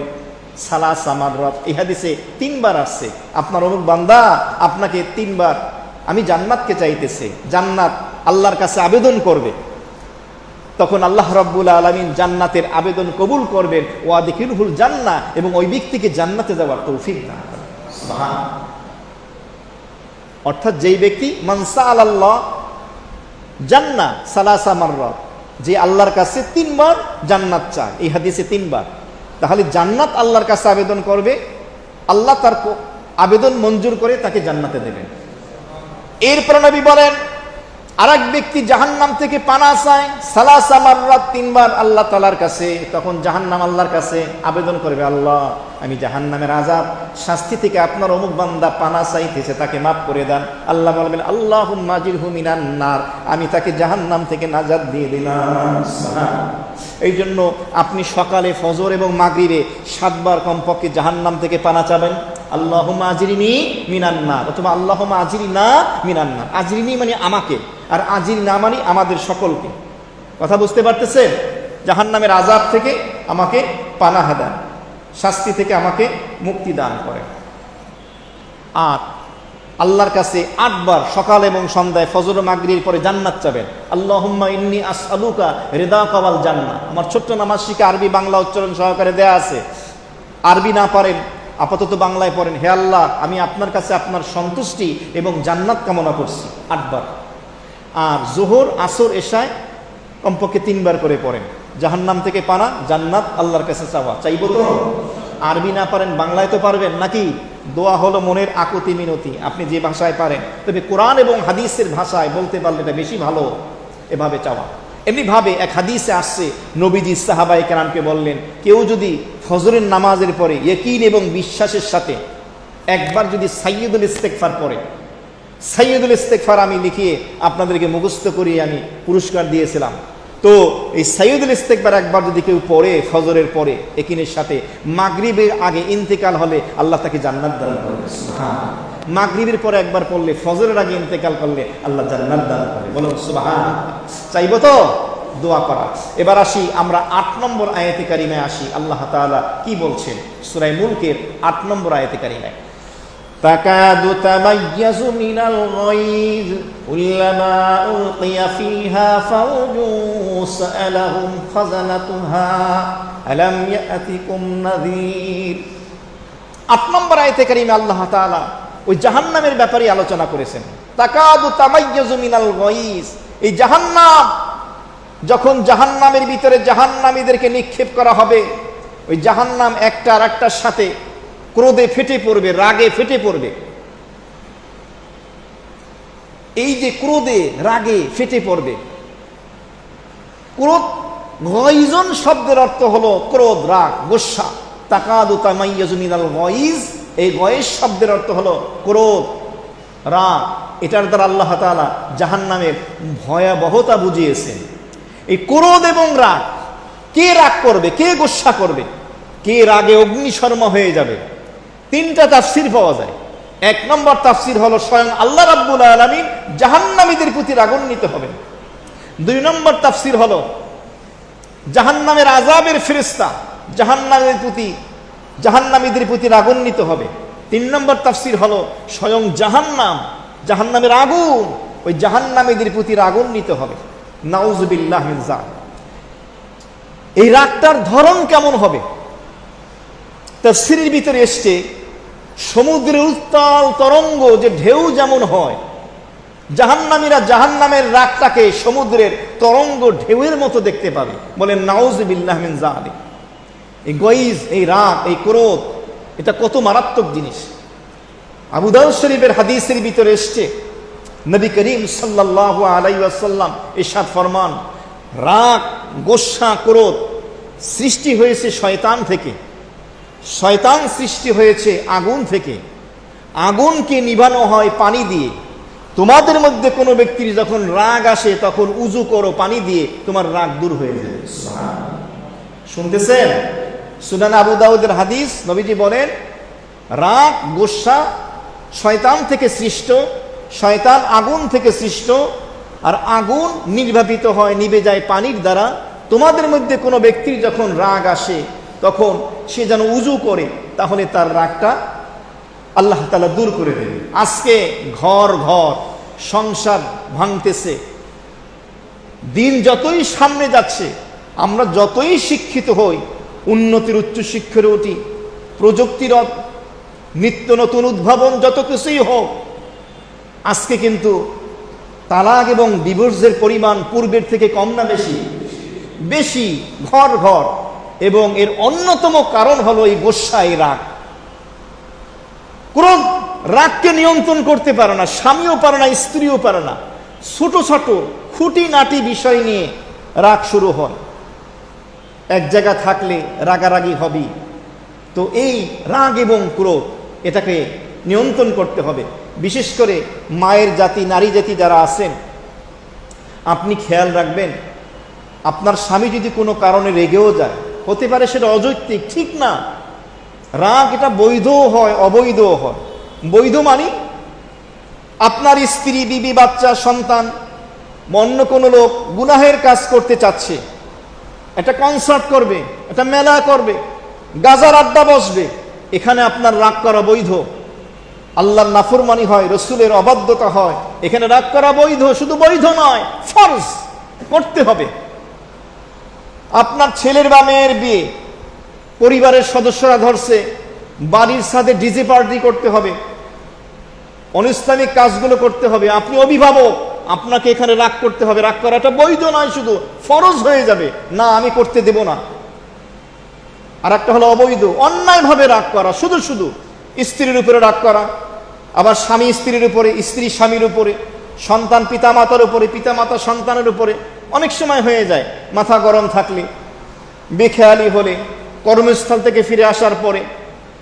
সালাসা মাররাত, এই হাদিসে 3 বার আসছে আপনার অমুক বান্দা আপনাকে 3 বার আমি জান্নাতকে চাইতেছে, জান্নাত আল্লাহর কাছে আবেদন করবে। তখন আল্লাহ রাব্বুল আলামিন জান্নাতের আবেদন কবুল করবেন, ওয়া আদখিলহুল জান্নাহ, এবং ওই ব্যক্তিকে জান্নাতে যাওয়ার তৌফিক দান করবেন। সুবহানাল্লাহ। অর্থাৎ যেই ব্যক্তি মান সাআলাল্লাহ জান্নাহ সালাসা মাররাত, যে আল্লাহর কাছে 3 বার জান্নাত চায়, এই হাদিসে 3 বার, তাহলে জান্নাত আল্লাহর কাছে আবেদন করবে, আল্লাহ তার আবেদন মঞ্জুর করে তাকে জান্নাতে দেবেন। এরপর নবী বলেন আরেক ব্যক্তি জাহান্নাম থেকে পানাহ চায়, সালাসা মাররাত, 3 বার আল্লাহ তাআলার কাছে, তখন জাহান্নাম আল্লাহর কাছে আবেদন করবে, আল্লাহ আমি জাহান্নামের আযাব শাস্তি থেকে আপনার অমুক বান্দা পানাহ চাইতেছে, তাকে মাফ করে দেন। আল্লাহ বলবেন আল্লাহুম্মা আজিরহু মিনান নার, আমি তাকে জাহান্নাম থেকে নাজাত দিয়ে দিলাম। এই জন্য আপনি সকালে ফজর এবং মাগরিবে 7 বার কমপক্ষে জাহান্নাম থেকে পানাহ চাবেন। আল্লাহুম্মা আজিরনি মিনান নার, অথবা আল্লাহুম্মা আজিরনা মিনান নার। আজিরনি মানে আমাকে, আর আজির না মানে আমাদের সকলকে। কথা বুঝতে পারতেছেন? জাহান্নামের আযাব থেকে আমাকে পানাহ দেন, শাস্তি থেকে আমাকে মুক্তি দান করেন। আর আল্লাহর কাছে 8 বার সকাল এবং সন্ধ্যায় ফজর ও মাগরিবের পরে জান্নাত চাবেন। আল্লাহুম্মা ইন্নী আসআলুকা রিদাকা ওয়াল জান্নাহ। আমার ছোট্ট নামাজ শিখে আরবি বাংলা উচ্চারণ সহকারে দেয়া আছে, আরবি না পারেন আপাতত বাংলায় পড়েন। হে আল্লাহ, আমি আপনার কাছে আপনার সন্তুষ্টি এবং জান্নাত কামনা করছি, 8 বার। আর যোহর, আসর, এশায় কমপক্ষে 3 বার করে পড়েন। জাহান্নাম থেকে পানাহ, জান্নাত আল্লাহর কাছে চাওয়া। চাইব তো? আরবি না পারেন বাংলায় তো পারবেন নাকি? দোয়া হলো মনের আকুতি মিনতি, আপনি যে ভাষায় পারেন, তবে কোরআন এবং হাদিসের ভাষায় বলতে পারলে এটা বেশি ভালো, এভাবে চাওয়া। এমনিভাবে এক হাদিসে আসছে নবীজি সাহাবায়ে কেরামকে বললেন, কেউ যদি ফজরের নামাজের পরে ইয়াকিন এবং বিশ্বাসের সাথে একবার যদি সাইয়্যিদুল ইস্তেগফার পড়ে, সাইয়্যিদুল ইস্তেগফার আমি লিখিয়ে আপনাদেরকে মুখস্থ করিয়ে আমি পুরস্কার দিয়েছিলাম, তো এই সাইয়্যিদুল ইস্তেগফার একবার যদি কেউ পড়ে ফজরের পরে ইয়াকিনের সাথে, মাগরিবের আগে ইন্তেকাল হলে আল্লাহ তাকে জান্নাত দান করবে। সুবহানাল্লাহ। মাগরিবের পরে একবার পড়লে, ফজরের আগে ইন্তেকাল করলে আল্লাহ জান্নাত দান করে। বলুন সুবহানাল্লাহ। চাইব তো? দোয়া করা। এবার আসি আমরা 8 নম্বর আয়াতে কারিমায় আসি। আল্লাহ তাআলা কি বলছেন সূরা মুলকের 8 নম্বর আয়াতে কারিমায়? তাকাদু তামাইয়াজু মিনাল গায়জ কুল্লামা উলকিয়া ফিহা ফাওজুন সাআলাহুম খাজানাতুহা আলাম ইয়াতিকুম নাযীর। 8 নম্বর আয়াতে কারিমে আল্লাহ তাআলা ওই জাহান্নামের ব্যাপারে আলোচনা করেছেন। তাকাদু তামাইয়াজু মিনাল গায়জ, এই জাহান্নাম যখন জাহান্নামের ভিতরে জাহান্নামীদেরকে নিক্ষেপ করা হবে, ওই জাহান্নাম একটা আর একটার সাথে ক্রোধে ফেটে পড়বে, রাগে ফেটে পড়বে। এই যে ক্রোধে রাগে ফেটে পড়বে, ক্রোধ, গয়জন শব্দের অর্থ হলো ক্রোধ, রাগ, গোসা। তাকাদু তামাইয়াজু মিনাল গায়জ, এই গয়েজ শব্দের অর্থ হলো ক্রোধ, রাগ। এটার দ্বারা আল্লাহ তাআলা জাহান্নামের ভয়াবহতা বুঝিয়েছেন। এই ক্রোধ এবং রাগ, কে রাগ করবে, কে গোসা করবে, কে রাগে অগ্নিশর্মা হয়ে যাবে, তিনটা তাফসির পাওয়া যায়। এক নম্বর তাফসির হলো স্বয়ং আল্লাহ রাব্বুল আলামিন জাহান্নামীদের প্রতি রাগান্বিত হবেন। দুই নম্বর তাফসির হলো জাহান্নামের আযাবের ফেরেশতা জাহান্নামীদের প্রতি রাগান্বিত হবে। তিন নম্বর তাফসির হলো স্বয়ং জাহান্নামের আগুন ওই জাহান্নামীদের প্রতি রাগান্বিত হবে। নাউযুবিল্লাহি মিন যালিক। এই রাগটার ধরন কেমন হবে? তাফসীরের ভিতরে এসছে সমুদ্রের উত্তাল তরঙ্গ যে ঢেউ যেমন হয়, জাহান্নামীরা জাহান্নামের রাগটাকে সমুদ্রের তরঙ্গ ঢেউয়ের মতো দেখতে পাবে। বলেন নাউযুবিল্লাহি মিন যালিক। এই গয়জ, এই রাগ, এই ক্রোধ, এটা কত মারাত্মক জিনিস। আবু দাউদ শরীফের হাদিসের ভিতরে এসছে নবী করিম সাল্লাল্লাহু আলাইহি ওয়াসাল্লাম ইরশাদ ফরমান, রাগ, গোসা, ক্রোধ সৃষ্টি হয়েছে শয়তান থেকে। শয়তান সৃষ্টি হয়েছে আগুন থেকে। আগুনকে নিভানো হয় পানি দিয়ে। তোমাদের মধ্যে কোনো ব্যক্তির যখন রাগ আসে তখন উযু করো পানি দিয়ে, তোমার রাগ দূর হয়ে যাবে। শুনতেছেন? সুনান আবু দাউদের হাদিস, নবীজি বলেন রাগ, গোসা শয়তান থেকে সৃষ্ট, শয়তান আগুন থেকে সৃষ্ট, আর আগুন নির্বাপিত হয়, নিভে যায় পানির দ্বারা। তোমাদের মধ্যে কোনো ব্যক্তির যখন রাগ আসে তখন সে যেন উযু করে, তাহলে তার রাগটা আল্লাহ তাআলা দূর করে দেবে। আজকে ঘর সংসার ভাঙতেছে। দিন যতই সামনে যাচ্ছে, আমরা যতই শিক্ষিত হই, উন্নতির উচ্চ শিক্ষায় উঠি, প্রযুক্তির নিত্য নতুন উদ্ভাবন যত কিছুই হোক, আজকে কিন্তু তালাক এবং ডিভোর্সের পরিমাণ পূর্বের থেকে কম না বেশি ঘর এবং এর অন্যতম কারণ হলো এই গোসা, এই রাগ। ক্রোধ রাগকে নিয়ন্ত্রণ করতে পারে না, স্বামীও পারে না, স্ত্রীও পারে না। ছোট খুঁটিনাটি বিষয় নিয়ে রাগ শুরু হয়। এক জায়গা থাকলে রাগারাগি হবি। তো এই রাগ এবং ক্রোধ, এটাকে নিয়ন্ত্রণ করতে হবে। বিশেষ করে মায়ের জাতি, নারী জাতি যারা আছেন, আপনি খেয়াল রাখবেন, আপনার স্বামী যদি কোনো কারণে রেগেও যায়, হতে পারে সেটা অযৌক্তিক, ঠিক না। রাগ এটা বৈধও হয়, অবৈধও হয়। বৈধ মানে আপনার স্ত্রী, বিবি, বাচ্চা, সন্তান, অন্য কোনো লোক গুনাহের কাজ করতে চাচ্ছে, একটা কনসার্ট করবে, একটা মেলা করবে, গাজার আড্ডা বসবে, এখানে আপনার রাগ করা বৈধ। আল্লাহর নাফরমানি হয়, রসুলের অবাধ্যতা হয়, এখানে রাগ করা বৈধ। শুধু বৈধ নয়, ফরজ করতে হবে। আপনার ছেলের বা মেয়ের বিয়ে, পরিবারের সদস্যরা ধরছে, বাড়ির সাথে ডিজে পার্টি করতে হবে, অনিসলামিক কাজগুলো করতে হবে। আপনি অভিভাবক, আপনাকে এখানে রাগ করতে হবে। রাগ করাটা বৈধ নয়, শুধু ফরজ হয়ে যাবে, না আমি করতে দেব না। আর একটা হলো অবৈধ, অন্যায়ভাবে রাগ করা, শুধু স্ত্রীর উপরে রাগ করা, আবার স্বামী স্ত্রীর উপরে, স্ত্রী স্বামীর উপরে, সন্তান পিতামাতার উপরে, পিতামাতা সন্তানের উপরে। অনেক সময় হয়ে যায় মাথা গরম থাকলে, বেখেয়ালি হলে, কর্মস্থল থেকে ফিরে আসার পরে।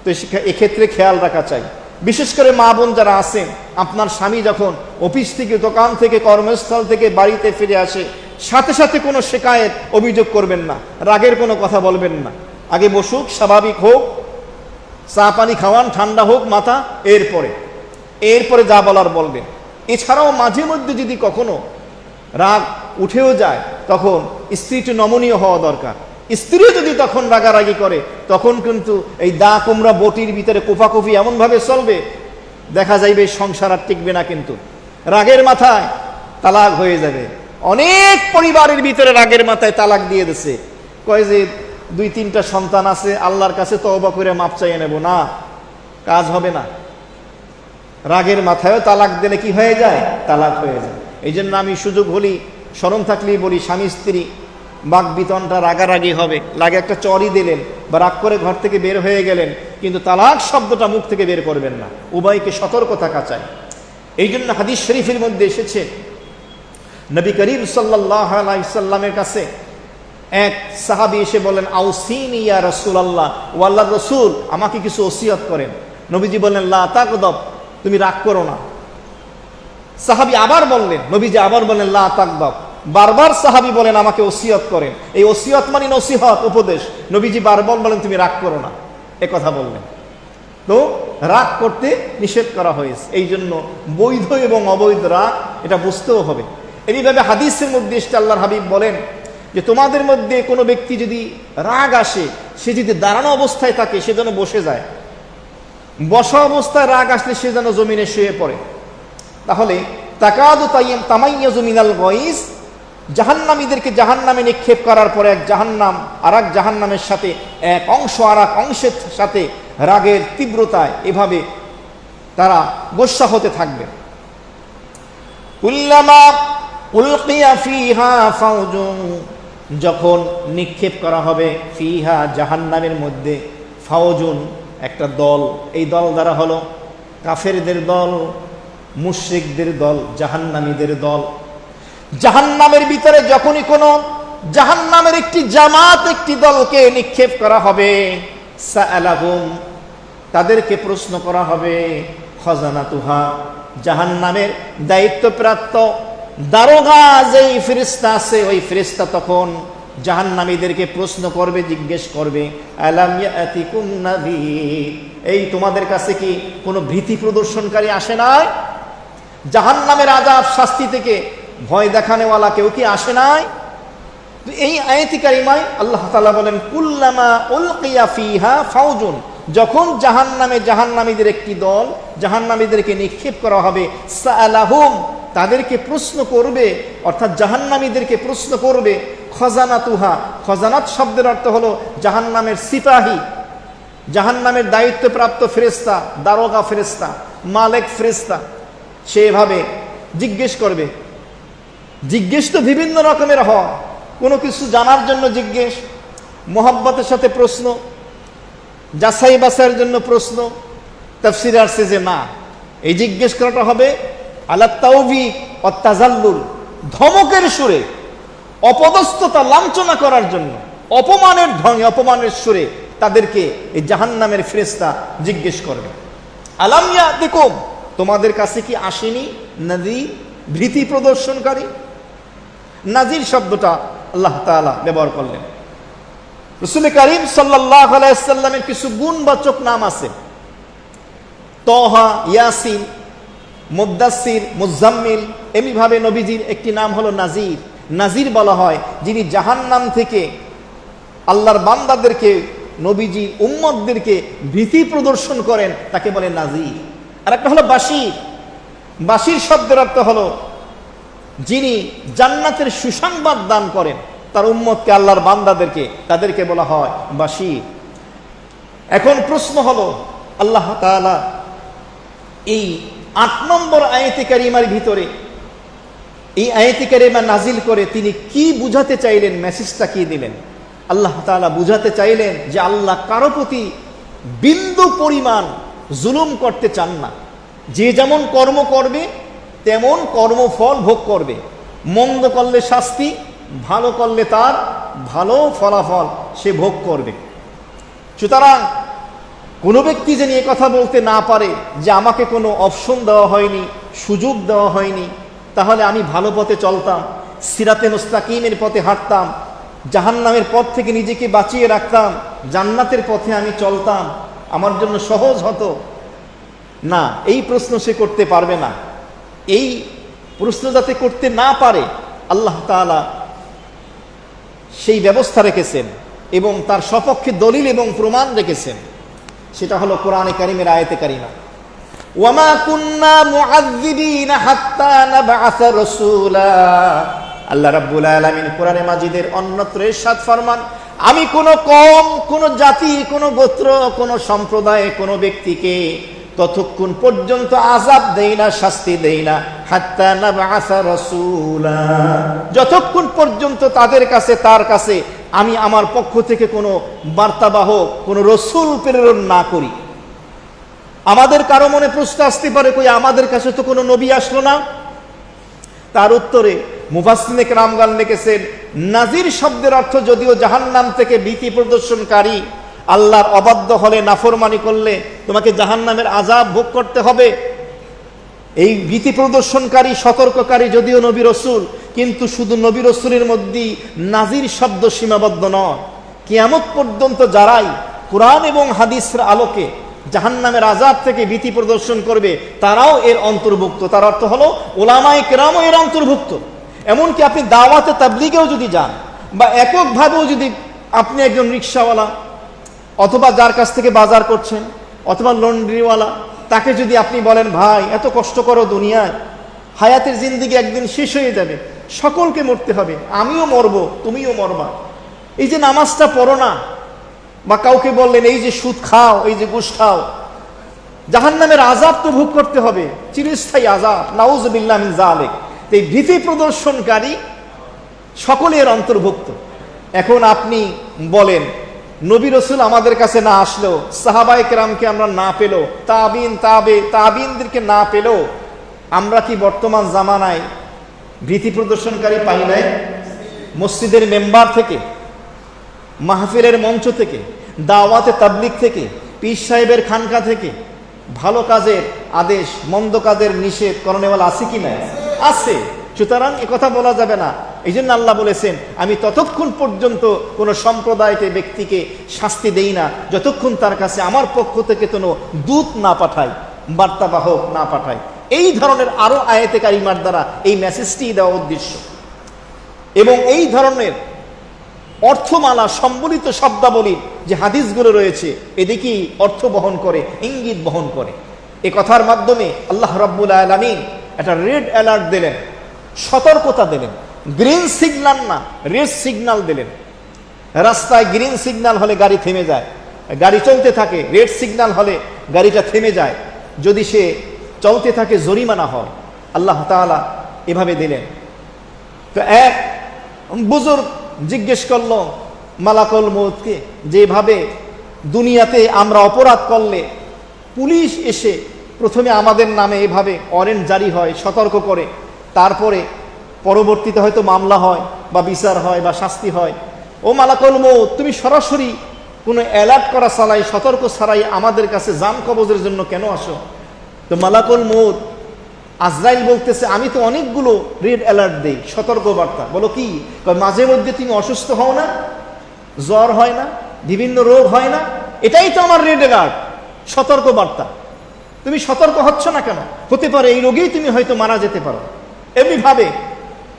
তো এক্ষেত্রে খেয়াল রাখা চাই। বিশেষ করে মা বোন যারা আছেন, আপনার স্বামী যখন অফিস থেকে, দোকান থেকে, কর্মস্থল থেকে বাড়িতে ফিরে আসে, সাথে সাথে কোনো শিকায়েত, অভিযোগ করবেন না, রাগের কোনো কথা বলবেন না। আগে বসুক, স্বাভাবিক হোক, চা পানি খাওয়ান, ঠান্ডা হোক মাথা, এরপরে যা বলার বলবেন। এছাড়াও মাঝে মধ্যে যদি কখনো রাগ উঠেও যায়, তখন স্ত্রীটি নমনীয় হওয়া দরকার। স্ত্রী যদি তখন রাগারাগি করে, তখন কিন্তু এই দা কুমড়া বটির ভিতরে কোফাকুফি এমনভাবে চলবে, দেখা যাইবে সংসার আর টিকবে না। কিন্তু রাগের মাথায় তালাক হয়ে যাবে। অনেক পরিবারের ভিতরে রাগের মাথায় তালাক দিয়ে দিছে, কয় যে 2-3টা সন্তান আছে, আল্লাহর কাছে তওবা করে মাপ চাইয়ে নেব। না, কাজ হবে না। রাগের মাথায়ও তালাক দিলে কি হয়ে যায়? তালাক হয়ে যায়। এই জন্য আমি সুযোগ হলি, স্মরণ থাকলেই বলি, স্বামী স্ত্রী বাক বিতনটা রাগারাগি হবে, লাগে একটা চড়ই দিলেন বা রাগ করে ঘর থেকে বের হয়ে গেলেন, কিন্তু তালাক শব্দটা মুখ থেকে বের করবেন না। উভয়কে সতর্ক থাকা চাই। এই জন্য হাদিস শরীফের মধ্যে এসেছে, নবী করিম সাল্লাল্লাহু আলাইহি ওয়াসাল্লামের কাছে এক সাহাবী এসে বলেন, আউসিনি ইয়া রাসূলুল্লাহ, ও আল্লাহর রাসূল, আমাকে কিছু ওসিয়ত করেন। নবীজি বললেন, লা তাগদাব, তুমি রাগ করো না। সাহাবী আবার বললেন, নবীজি আবার বললেন, লা তাগদাব। বারবার সাহাবী বলেন, আমাকে ওসিয়ত করেন। এই ওসিয়ত মানে নসিহত, উপদেশ। নবীজি বারবার বলেন, তুমি রাগ করো না, এ কথা বললেন। তো রাগ করতে নিষেধ করা হয়েছে। এই জন্য বৈধ এবং অবৈধ রাগ এটা বুঝতেও হবে। এইভাবে হাদিসের মধ্যে এসে আল্লাহর হাবিব বলেন যে তোমাদের মধ্যে কোনো ব্যক্তি যদি রাগ আসে, সে যদি দাঁড়ানো অবস্থায় থাকে সে যেন বসে যায়, বসা অবস্থায় রাগ আসলে সে যেন জমিনে শুয়ে পড়ে। তাহলে তাকাদু তামাইয়াজু মিনাল গাইজ, জাহান্নামীদেরকে জাহান্নামে নিক্ষেপ করার পরে এক জাহান্নাম আর এক জাহান্নামের সাথে, এক অংশ আর এক অংশের সাথে রাগের তীব্রতায় এভাবে তারা গোস্বা হতে থাকবে। কুল্লামা উলকিয়া ফিহা ফাউজুন, যখন নিক্ষেপ করা হবে ফিহা জাহান্নামের মধ্যে, ফাউজুন একটা দল, এই দল দ্বারা হলো কাফেরদের দল, মুশরিকদের দল, জাহান্নামীদের দল। জাহান্নামের ভিতরে যখনই কোনো জাহান্নামের একটি জামাত একটি দলকে নিক্ষেপ করা হবে, সাআলাহুম, তাদেরকে প্রশ্ন করা হবে, খাজানাতুহা, জাহান্নামের দায়িত্বপ্রাপ্ত দারোগা যেই ফেরেশতা আছে ওই ফেরেশতা তখন জাহান্নামীদেরকে প্রশ্ন করবে, জিজ্ঞেস করবে, আলাম ইয়াতিকুম নাযীর, এই তোমাদের কাছে কি কোনো ভীতি প্রদর্শনকারী আসে নাই? জাহান্নামের আযাব শাস্তি থেকে ভয় দেখানেওয়ালা কেউ কি আসে নাই? এই আয়াতে কারিমায় আল্লাহ তাআলা বলেন কুল্লামা উলকিয়া ফিহা ফাউজুন, যখন জাহান্নামে জাহান্নামীদের একটি দল জাহান্নামীদেরকে নিক্ষেপ করা হবে, সাআলাহুম, তাদেরকে প্রশ্ন করবে, অর্থাৎ জাহান্নামীদেরকে প্রশ্ন করবে, খাজানাতুহা, খাজানাত শব্দের অর্থ হলো জাহান্নামের সিপাহী, জাহান্নামের দায়িত্বপ্রাপ্ত ফেরেশতা, দারোগা ফেরেশতা, মালিক ফেরেশতা, সে এভাবে জিজ্ঞেস করবে। জিজ্ঞেস তো বিভিন্ন রকমের হয়, কোনো কিছু জানার জন্য জিজ্ঞেস, মোহাব্বতের সাথে প্রশ্ন, যাচাই বাছাইয়ের জন্য প্রশ্ন। তাফসীরে আসছে যে না, এই জিজ্ঞেস করাটা হবে আলা তাওবীক ও তাজাল্লুল, ধমকের সুরে, অপদস্থতা লাঞ্ছনা করার জন্য, অপমানের ঢঙে অপমানের সুরে তাদেরকে এই জাহান্নামের ফেরেশতা জিজ্ঞেস করবে। আলাম ইয়াতিকুম, তোমাদের কাছে কি আসেনি নাযীর, ভীতি প্রদর্শনকারী? নাযীর শব্দটা আল্লাহ তাআলা ব্যবহার করলেন। রাসূল কারীম সাল্লাল্লাহু আলাইহি ওয়াসাল্লামের কিছু গুণবাচক নাম আছে, তহা, ইয়াসিন, মুদ্দাসসির, মুজাম্মিল, এমনিভাবে নবীজির একটি নাম হলো নাযীর। নাযীর বলা হয় যিনি জাহান্নাম থেকে আল্লাহর বান্দাদেরকে, নবীজি উম্মতদেরকে ভীতি প্রদর্শন করেন, তাকে বলে নাযীর। আর একটা হলো বাশীর। বাশীর শব্দের অর্থ হলো যিনি জান্নাতের সুসংবাদ দান করেন তার উম্মতকে, আল্লাহর বান্দাদেরকে, তাদেরকে বলা হয় বাশীর। এখন প্রশ্ন হলো, আল্লাহ তাআলা এই ৮ নম্বর আয়াতে কারিমার ভিতরে, এই আয়াতে কারিমা নাজিল করে তিনি কি বুঝাতে চাইলেন, মেসেজটা কি দিলেন? আল্লাহ তাআলা বুঝাতে চাইলেন যে আল্লাহ কারো প্রতি বিন্দু পরিমাণ জুলুম করতে চান না। যে যেমন কর্ম করবে তেমন কর্মফল ভোগ করবে। মন্দ করলে শাস্তি, ভালো করলে তার ভালো ফলাফল সে ভোগ করবে। সুতরাং কোনো ব্যক্তি যেন এ কথা বলতে না পারে যে আমাকে কোনো অপশন দেওয়া হয়নি, সুযোগ দেওয়া হয়নি, তাহলে আমি ভালো পথে চলতাম, সিরাতে মুস্তাকিমের পথে হাঁটতাম, জাহান্নামের পথ থেকে নিজেকে বাঁচিয়ে রাখতাম, জান্নাতের পথে আমি চলতাম, আমার জন্য সহজ হতো না। এই প্রশ্ন সে করতে পারবে না। এই প্রশ্ন যাতে করতে না পারে আল্লাহ তাআলা সেই ব্যবস্থা রেখেছেন এবং তার সপক্ষে দলিল এবং প্রমাণ রেখেছেন। সেটা হলো কোরআনে কারীমের আয়াতে কারিমা, ওয়ামা কুন্না মুআযযিবিনা হাত্তা নাবআসা রাসূলা। আল্লাহ রাব্বুল আলামিন কোরআনে মাজিদের অন্যত্র ইরশাদ ফরমান, আমি কোনো কওম, কোনো জাতি, কোনো গোত্র, কোনো সম্প্রদায়, কোনো ব্যক্তিকে ততক্ষণ পর্যন্ত আযাব দেই না, শাস্তি দেই না, হাত্তা নাবআসা রাসূলা, যতক্ষণ পর্যন্ত তাদের কাছে, তার কাছে আমি আমার পক্ষ থেকে কোনো বার্তাবাহক, কোনো রসূল প্রেরণ না করি। আমাদের কারো মনে প্রশ্ন আসতে পারে, কই আমাদের কাছে তো কোনো নবী আসলো না? তার উত্তরে মুফাসসিরিনে কেরামগণ লিখেছেন, নাজির শব্দের অর্থ যদিও জাহান্নাম থেকে ভীতি প্রদর্শনকারী, আল্লাহর অবাধ্য হলে, নাফরমানি করলে তোমাকে জাহান্নামের আযাব ভোগ করতে হবে, এই ভীতি প্রদর্শনকারী, সতর্ককারী যদিও নবী রসূল, কিন্তু শুধু নবী রসূলের মধ্যেই নাজির শব্দ সীমাবদ্ধ নয়। কিয়ামত পর্যন্ত যারাই কোরআন এবং হাদিসের আলোকে জাহান্নামের আযাব থেকে ভীতি প্রদর্শন করবে, তারাও এর অন্তর্ভুক্ত। তার অর্থ হলো উলামায়ে কেরামও এর অন্তর্ভুক্ত। এমনকি আপনি দাওয়াতে তাবলীগেও যদি যান বা এককভাবেও যদি আপনি একজন রিকশাওয়ালা অথবা যার কাছ থেকে বাজার করছেন অথবা লন্ড্রিওয়ালা, তাকে যদি আপনি বলেন ভাই এত কষ্ট করো দুনিয়ায়, হায়াতের জিন্দেগি একদিন শেষ হয়ে যাবে, সকলকে মরতে হবে, আমিও মরবো তুমিও মরবা, এই যে নামাজটা পড়ো না, বা কাউকে বললেন এই যে সুদ খাও, এই যে ঘুষ খাও, জাহান্নামের আযাব তো ভোগ করতে হবে, চিরস্থায়ী আযাব, নাউযুবিল্লাহ মিন যালিক। এই ভীতি প্রদর্শনকারী সকলের অন্তর্ভুক্ত। এখন আপনি বলেন নবী রাসূল আমাদের কাছে না আসলেও, সাহাবায়ে কেরামকে আমরা না পেলেও, তাবিনদেরকে না পেলেও, আমরা কি বর্তমান জামানায় ভীতি প্রদর্শনকারী পাই নাই? মসজিদের মেম্বার থেকে, মাহফিলের মঞ্চ থেকে, দাওয়াতে তাবলীগ থেকে, পীর সাহেবের খানকা থেকে ভালো কাজের আদেশ মন্দ কাজের নিষেধ করণেওয়ালা আছে কি না? আছে। সুতরাং একথা বলা যাবে না। এই জন্য আল্লাহ বলেছেন আমি ততক্ষণ পর্যন্ত কোনো সম্প্রদায়কে ব্যক্তিকে শাস্তি দেই না যতক্ষণ তার কাছে আমার পক্ষ থেকে কোনো দূত না পাঠাই, বার্তাবাহক না পাঠাই। এই ধরনের আরো আয়াতে কারিমার দ্বারা এই মেসেজটি দেওয়া উদ্দেশ্য। এবং এই ধরনের অর্থমালা সম্বলিত শব্দাবলীর যে হাদিসগুলো রয়েছে এদিকেই অর্থ বহন করে, ইঙ্গিত বহন করে। এ কথার মাধ্যমে আল্লাহ রাব্বুল আলামিন একটা রেড অ্যালার্ট দিলেন, সতর্কতা দিলেন। গ্রিন সিগন্যাল না, রেড সিগন্যাল দিলেন। রাস্তায় গ্রিন সিগন্যাল হলে গাড়ি থেমে যায়, গাড়ি চলতে থাকে। রেড সিগন্যাল হলে গাড়িটা থেমে যায়, যদি সে চলতে থাকে জরিমানা হয়। আল্লাহ তাআলা এভাবে দিলেন। তো এক বুজুর্গ জিজ্ঞেস করলো মালাকুল মউতকে, যেভাবে দুনিয়াতে আমরা অপরাধ করলে পুলিশ এসে প্রথমে আমাদের নামে এভাবে ওয়ারেন্ট জারি হয়, সতর্ক করে, তারপরে পরবর্তীতে হয়তো মামলা হয় বা বিচার হয় বা শাস্তি হয়, ও মালাকুল মউত তুমি সরাসরি কোনো অ্যালার্ট করা ছাড়াই, সতর্ক ছাড়াই আমাদের কাছে জান কবজের জন্য কেন আসো? তো মালাকুল মউত আজরাইল বলতেছে আমি তো অনেকগুলো রেড অ্যালার্ট দেই, সতর্ক বার্তা। বলো কি? মাঝে মধ্যে তুমি অসুস্থ হও না, জ্বর হয় না, বিভিন্ন রোগ হয় না, এটাই তো আমার রেড অ্যালার্ট, সতর্ক বার্তা। তুমি সতর্ক হচ্ছ না কেন? হতে পারে এই রোগেই তুমি হয়তো মারা যেতে পারো। এমনিভাবে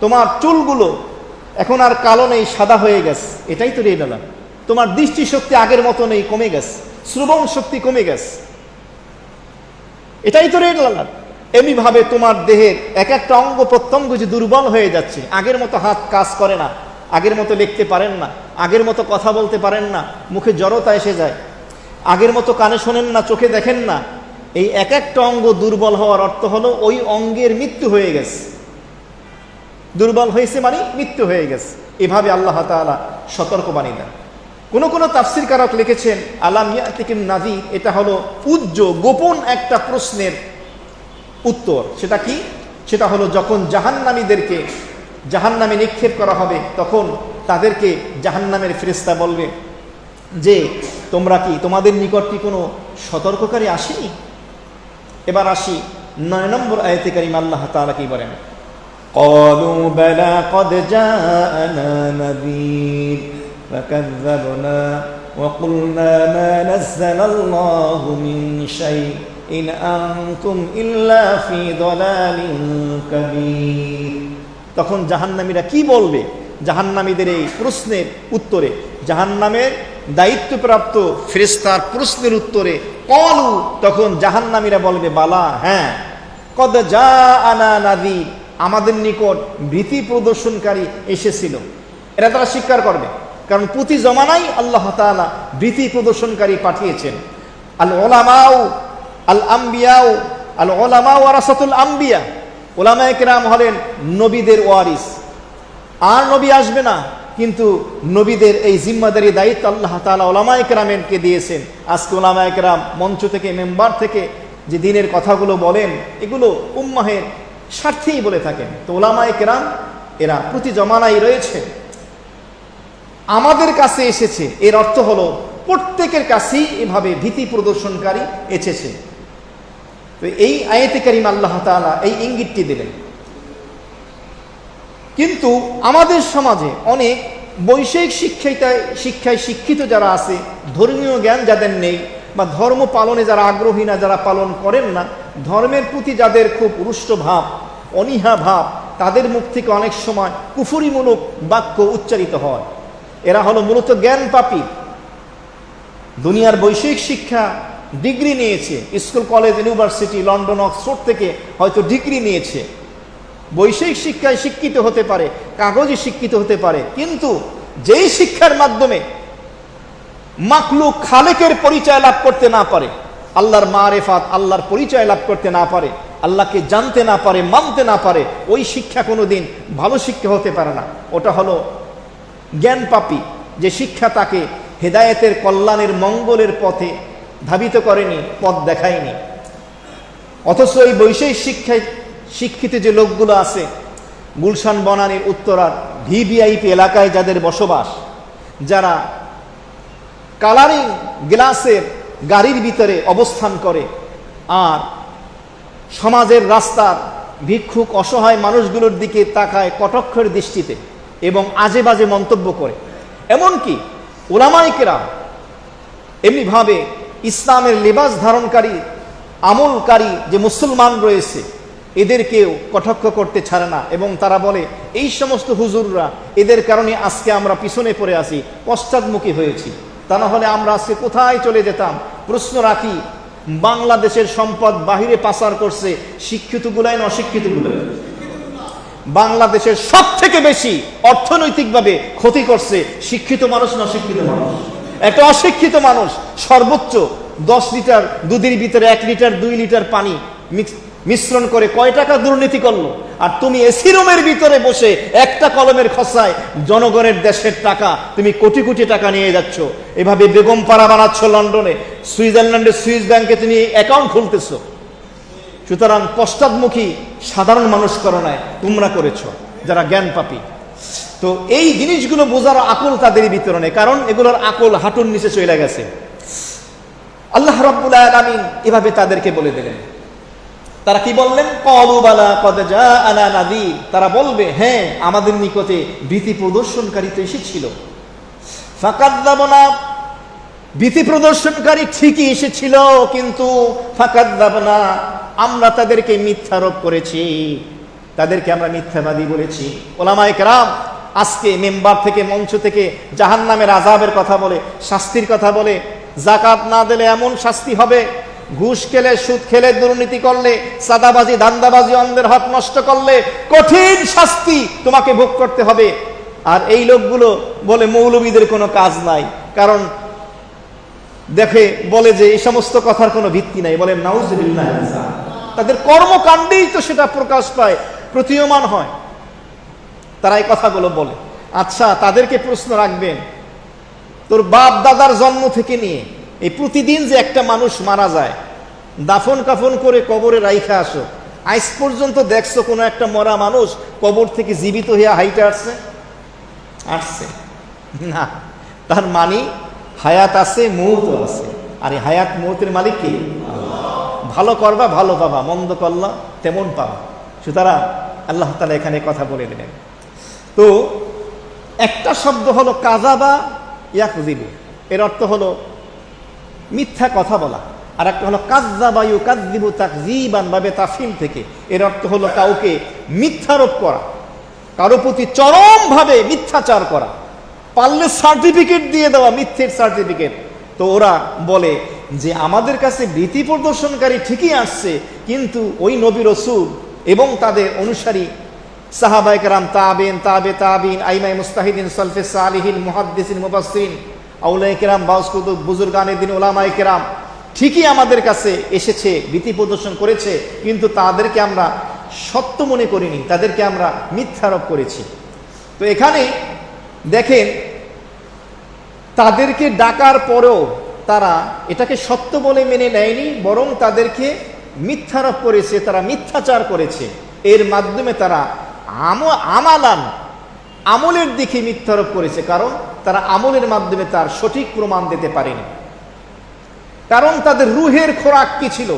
তোমার চুলগুলো এখন আর কালো নেই, সাদা হয়ে গেছে, এটাই তো রেড অ্যালার্ট। তোমার দৃষ্টিশক্তি আগের মতো নেই, কমে গেছে, শ্রবণ শক্তি কমে গেছে, এটাই তো রেড অ্যালার্ট। এমনিভাবে তোমার দেহের এক একটা অঙ্গ প্রত্যঙ্গ যে দুর্বল হয়ে যাচ্ছে, আগের মতো হাত কাজ করে না, আগের মতো লিখতে পারেন না, আগের মতো কথা বলতে পারেন না, মুখে জড়তা এসে যায়, আগের মতো কানে শোনেন না, চোখে দেখেন না, এই এক একটা অঙ্গ দুর্বল হওয়ার অর্থ হলো ওই অঙ্গের মৃত্যু হয়ে গেছে। দুর্বল হয়েছে মানে মৃত্যু হয়ে গেছে। এভাবে আল্লাহ তাআলা সতর্কবাণী দেন। কোন তাফসীরকারক লিখেছেন আলাম ইয়াতিকুম নাযীর, এটা হলো উজ্জ গোপন একটা প্রশ্নের উত্তর। সেটা কি? সেটা হলো যখন জাহান্নামীদেরকে জাহান্নামে নিক্ষেপ করা হবে, তখন তাদেরকে জাহান্নামের ফেরেশতা বলবে যে তোমরা কি, তোমাদের নিকট কি কোনো সতর্ককারী আসেনি? এবার আসি 9 নম্বর আয়াতে কারিমা, আল্লাহ তাআলা কি বলেন? ক্বালু বালা ক্বাদ জাআনা নাযীর ফাকাযযাবনা ওয়া কুলনা মা নাযালাল্লাহু মিন শাই ইন আনতুম ইল্লা ফি দালালিন কাবীর। তখন জাহান্নামীরা কি বলবে? জাহান্নামীদের এই প্রশ্নের উত্তরে, জাহান্নামের দায়িত্বপ্রাপ্ত ফেরেশতার প্রশ্নের উত্তরে ক্বালু, তখন জাহান্নামীরা বলবে বালা, হ্যাঁ, কদ জাআনা নাযীর, আমাদের নিকট ভীতি প্রদর্শনকারী এসেছিল। এরা তারা স্বীকার করবে, কারণ প্রতি জমানায় আল্লাহ তাআলা ভীতি প্রদর্শনকারী পাঠিয়েছেন। আল উলামাউ আল আম্বিয়াউ, আল উলামাউ ওয়ারাসাতুল আম্বিয়া, উলামায়ে কেরাম হলেন নবীদের ওয়ারিস। আর নবী আসবে না, কিন্তু নবীদের এই জিম্মাদারি দায়িত্ব আল্লাহ তাআলা উলামায়ে কেরামকে দিয়েছেন। আজকে উলামায়ে কেরাম মঞ্চ থেকে, মেম্বার থেকে যে দ্বীনের কথাগুলো বলেন, এগুলো উম্মাহের স্বার্থেই বলে থাকেন। তো উলামায়ে কেরাম এরা প্রতি জমানায় রয়েছে, আমাদের কাছে এসেছে, এর অর্থ হলো প্রত্যেকের কাছেই এভাবে ভীতি প্রদর্শনকারী এসেছে। তো এই আয়াতে কারিমা আল্লাহ তাআলা এই ইঙ্গিতটি দিলেন। কিন্তু আমাদের সমাজে অনেক বৈষয়িক শিক্ষায় শিক্ষিত যারা আছে, ধর্মীয় জ্ঞান যাদের নেই, বা ধর্ম পালনে যারা আগ্রহী না, যারা পালন করেন না, ধর্মের প্রতি যাদের খুব রুষ্ট ভাব, অনীহা ভাব, তাদের মুখ থেকে অনেক সময় কুফুরিমূলক বাক্য উচ্চারিত হয়। এরা হলো মূলত জ্ঞান পাপী। দুনিয়ার বৈষয়িক শিক্ষা ডিগ্রি নিয়েছে, school college university London Oxford থেকে হয়তো ডিগ্রি নিয়েছে, বৈষয়িক শিক্ষায় শিক্ষিত হতে পারে, কাগজে শিক্ষিত হতে পারে, কিন্তু যেই শিক্ষার মাধ্যমে মাখলুক খালেকের পরিচয় লাভ করতে না পারে, আল্লাহর মারেফাত, আল্লাহর পরিচয় লাভ করতে না পারে, আল্লাহকে জানতে না পারে, মানতে না পারে, ওই শিক্ষা কোনোদিন ভালো শিক্ষা হতে পারে না। ওটা হলো জ্ঞান পাপী, যে শিক্ষা তাকে হেদায়েতের, কল্যাণের, মঙ্গলের পথে ধাবিত করেনি, পথ দেখায়নি। অথচ এই বৈষয়িক শিক্ষায় শিক্ষিত যে লোকগুলো আছে, গুলশান বনানীর উত্তরার ভিভিআইপি এলাকায় যাদের বসবাস, যারা কালারিং গ্লাসের গাড়ির ভিতরে অবস্থান করে আর সমাজের রাস্তার ভিক্ষুক অসহায় মানুষগুলোর দিকে তাকায় কটাক্ষের দৃষ্টিতে এবং আজে বাজে মন্তব্য করে, এমনকি উলামায়ে কেরাম এমনিভাবে ইসলামের লিবাস ধারণকারী, আমলকারী যে মুসলমান রয়েছে, এদেরকেও কটাক্ষ করতে ছাড়ে না। এবং তারা বলে, এই সমস্ত হুজুররা, এদের কারণে আজকে আমরা পিছনে পড়ে আছি, পশ্চাৎমুখী হয়েছি, তা না হলে আমরা আজকে কোথায় চলে যেতাম। প্রশ্ন রাখি, বাংলাদেশের সম্পদ বাহিরে পাচার করছে শিক্ষিতগুলাই না অশিক্ষিতগুলাই? বাংলাদেশের সব থেকে বেশি অর্থনৈতিকভাবে ক্ষতি করছে শিক্ষিত মানুষ না অশিক্ষিত মানুষ? একটা অশিক্ষিত মানুষ সর্বোচ্চ 10 লিটার দুধের ভিতরে 1 লিটার 2 লিটার পানি মিশ্রণ করে কয় টাকা দুর্নীতি করলো? আর তুমি এসি রুমের ভিতরে বসে একটা কলমের খসায় জনগণের দেশের টাকা তুমি কোটি কোটি টাকা নিয়ে যাচ্ছ। এভাবে বেগম পাড়া বানাচ্ছ লন্ডনে, সুইজারল্যান্ডের সুইস ব্যাংকে তুমি অ্যাকাউন্ট খুলতেছ। সুতরাং পশ্চাৎমুখী সাধারণ মানুষ করো নাই, তোমরা করেছো যারা জ্ঞান পাপী। তো এই জিনিসগুলো বোঝার আকল তাদের ভিতরে নেই, কারণ এগুলোর আকল হাঁটুর নিচে চলে গেছে। আল্লাহ রাব্বুল আলামিন এভাবে তাদেরকে বলে দিলেন। তারা কি বললেন? ক্বালু বালা ক্বাদ জাআনা নাযীর। তারা বলবে, হ্যাঁ, আমাদের নিকটে ভীতি প্রদর্শনকারী তো এসেছিল। ফাকাযযাবনা, ভীতি প্রদর্শনকারী ঠিকই এসেছিল, কিন্তু ফাকাযযাবনা, আমরা তাদেরকে মিথ্যারোপ করেছি, তাদেরকে আমরা মিথ্যাবাদী বলেছি। উলামায়ে কেরাম আজকে মেম্বার থেকে, মঞ্চ থেকে জাহান্নামের আযাবের কথা বলে, শাস্তির কথা বলে, যাকাত না দিলে এমন শাস্তি হবে, ঘুষ খেলে, সুদ খেলে, দুর্নীতি করলে, সাদাবাজি, ধান্দাবাজি, অন্যের হক নষ্ট করলে কঠিন শাস্তি তোমাকে ভোগ করতে হবে। আর এই লোকগুলো বলে মৌলবীদের কোনো কাজ নাই, কারণ দেখে বলে যে এই সমস্ত কথার কোনো ভিত্তি নাই। বলে নাউজুবিল্লাহ, তাদের কর্মকাণ্ডেই তো সেটা প্রকাশ পায়, প্রতীয়মান হয়। তারা এই কথাগুলো বলে। আচ্ছা, তাদেরকে প্রশ্ন রাখবেন, তোর বাপ দাদার জন্ম থেকে নিয়ে এই প্রতিদিন যে একটা মানুষ মারা যায়, দাফন কাফন করে কবরে রাইখা আসো, আজ পর্যন্ত দেখছো কোনো একটা মরা মানুষ কবর থেকে জীবিত হইয়া হাইটে আসছে? আসছে না। তার মানে হায়াত আছে, মৌত আছে। আর এই হায়াত মৌতের মালিক কি? ভালো করবা ভালো পাবা, মন্দ করলা তেমন পাবা। সুতরাং আল্লাহ তাআলা এখানে কথা বলে দিলেন। তো একটা শব্দ হলো কাযাবা ইয়াকযিবু, এর অর্থ হলো মিথ্যা কথা বলা। আর একটা হলো কাযযাবা ইউকাযযিবু তাকযীবান, বাবে তাফসীর থেকে, এর অর্থ হলো কাউকে মিথ্যারোপ করা, কারো প্রতি চরমভাবে মিথ্যাচার করা, পারলে সার্টিফিকেট দিয়ে দেওয়া, মিথ্যের সার্টিফিকেট। তো ওরা বলে যে আমাদের কাছে ভীতি প্রদর্শনকারী ঠিকই আসছে, কিন্তু ওই নবী রাসূল এবং তাদের অনুসারী সাহাবায়ে কেরাম, তাবেইন, তাবে তাবিন, আইমায়ে মুজতাহিদিন, সালফে সালিহিন, মুহাদ্দিসিন, মুফাসসিরিন, আউলিয়ায়ে কেরাম, বাউস কুতুব, বুজুর্গানে দ্বীন, উলামায়ে কেরাম ঠিকই আমাদের কাছে এসেছে, ভীতি প্রদর্শন করেছে, কিন্তু তাদেরকে আমরা সত্য মনে করিনি, তাদেরকে আমরা মিথ্যারোপ করেছি। তো এখানে দেখেন, তাদেরকে ডাকার পরেও তারা এটাকে সত্য বলে মেনে নেয়নি, বরং তাদেরকে মিথ্যারোপ করেছে, তারা মিথ্যাচার করেছে। এর মাধ্যমে তারা আমলের দিকে মিথ্যারোপ করেছে, কারণ তারা আমলের মাধ্যমে তার সঠিক প্রমাণ দিতে পারেনি। কারণ তাদের রুহের খোরাক কি ছিল?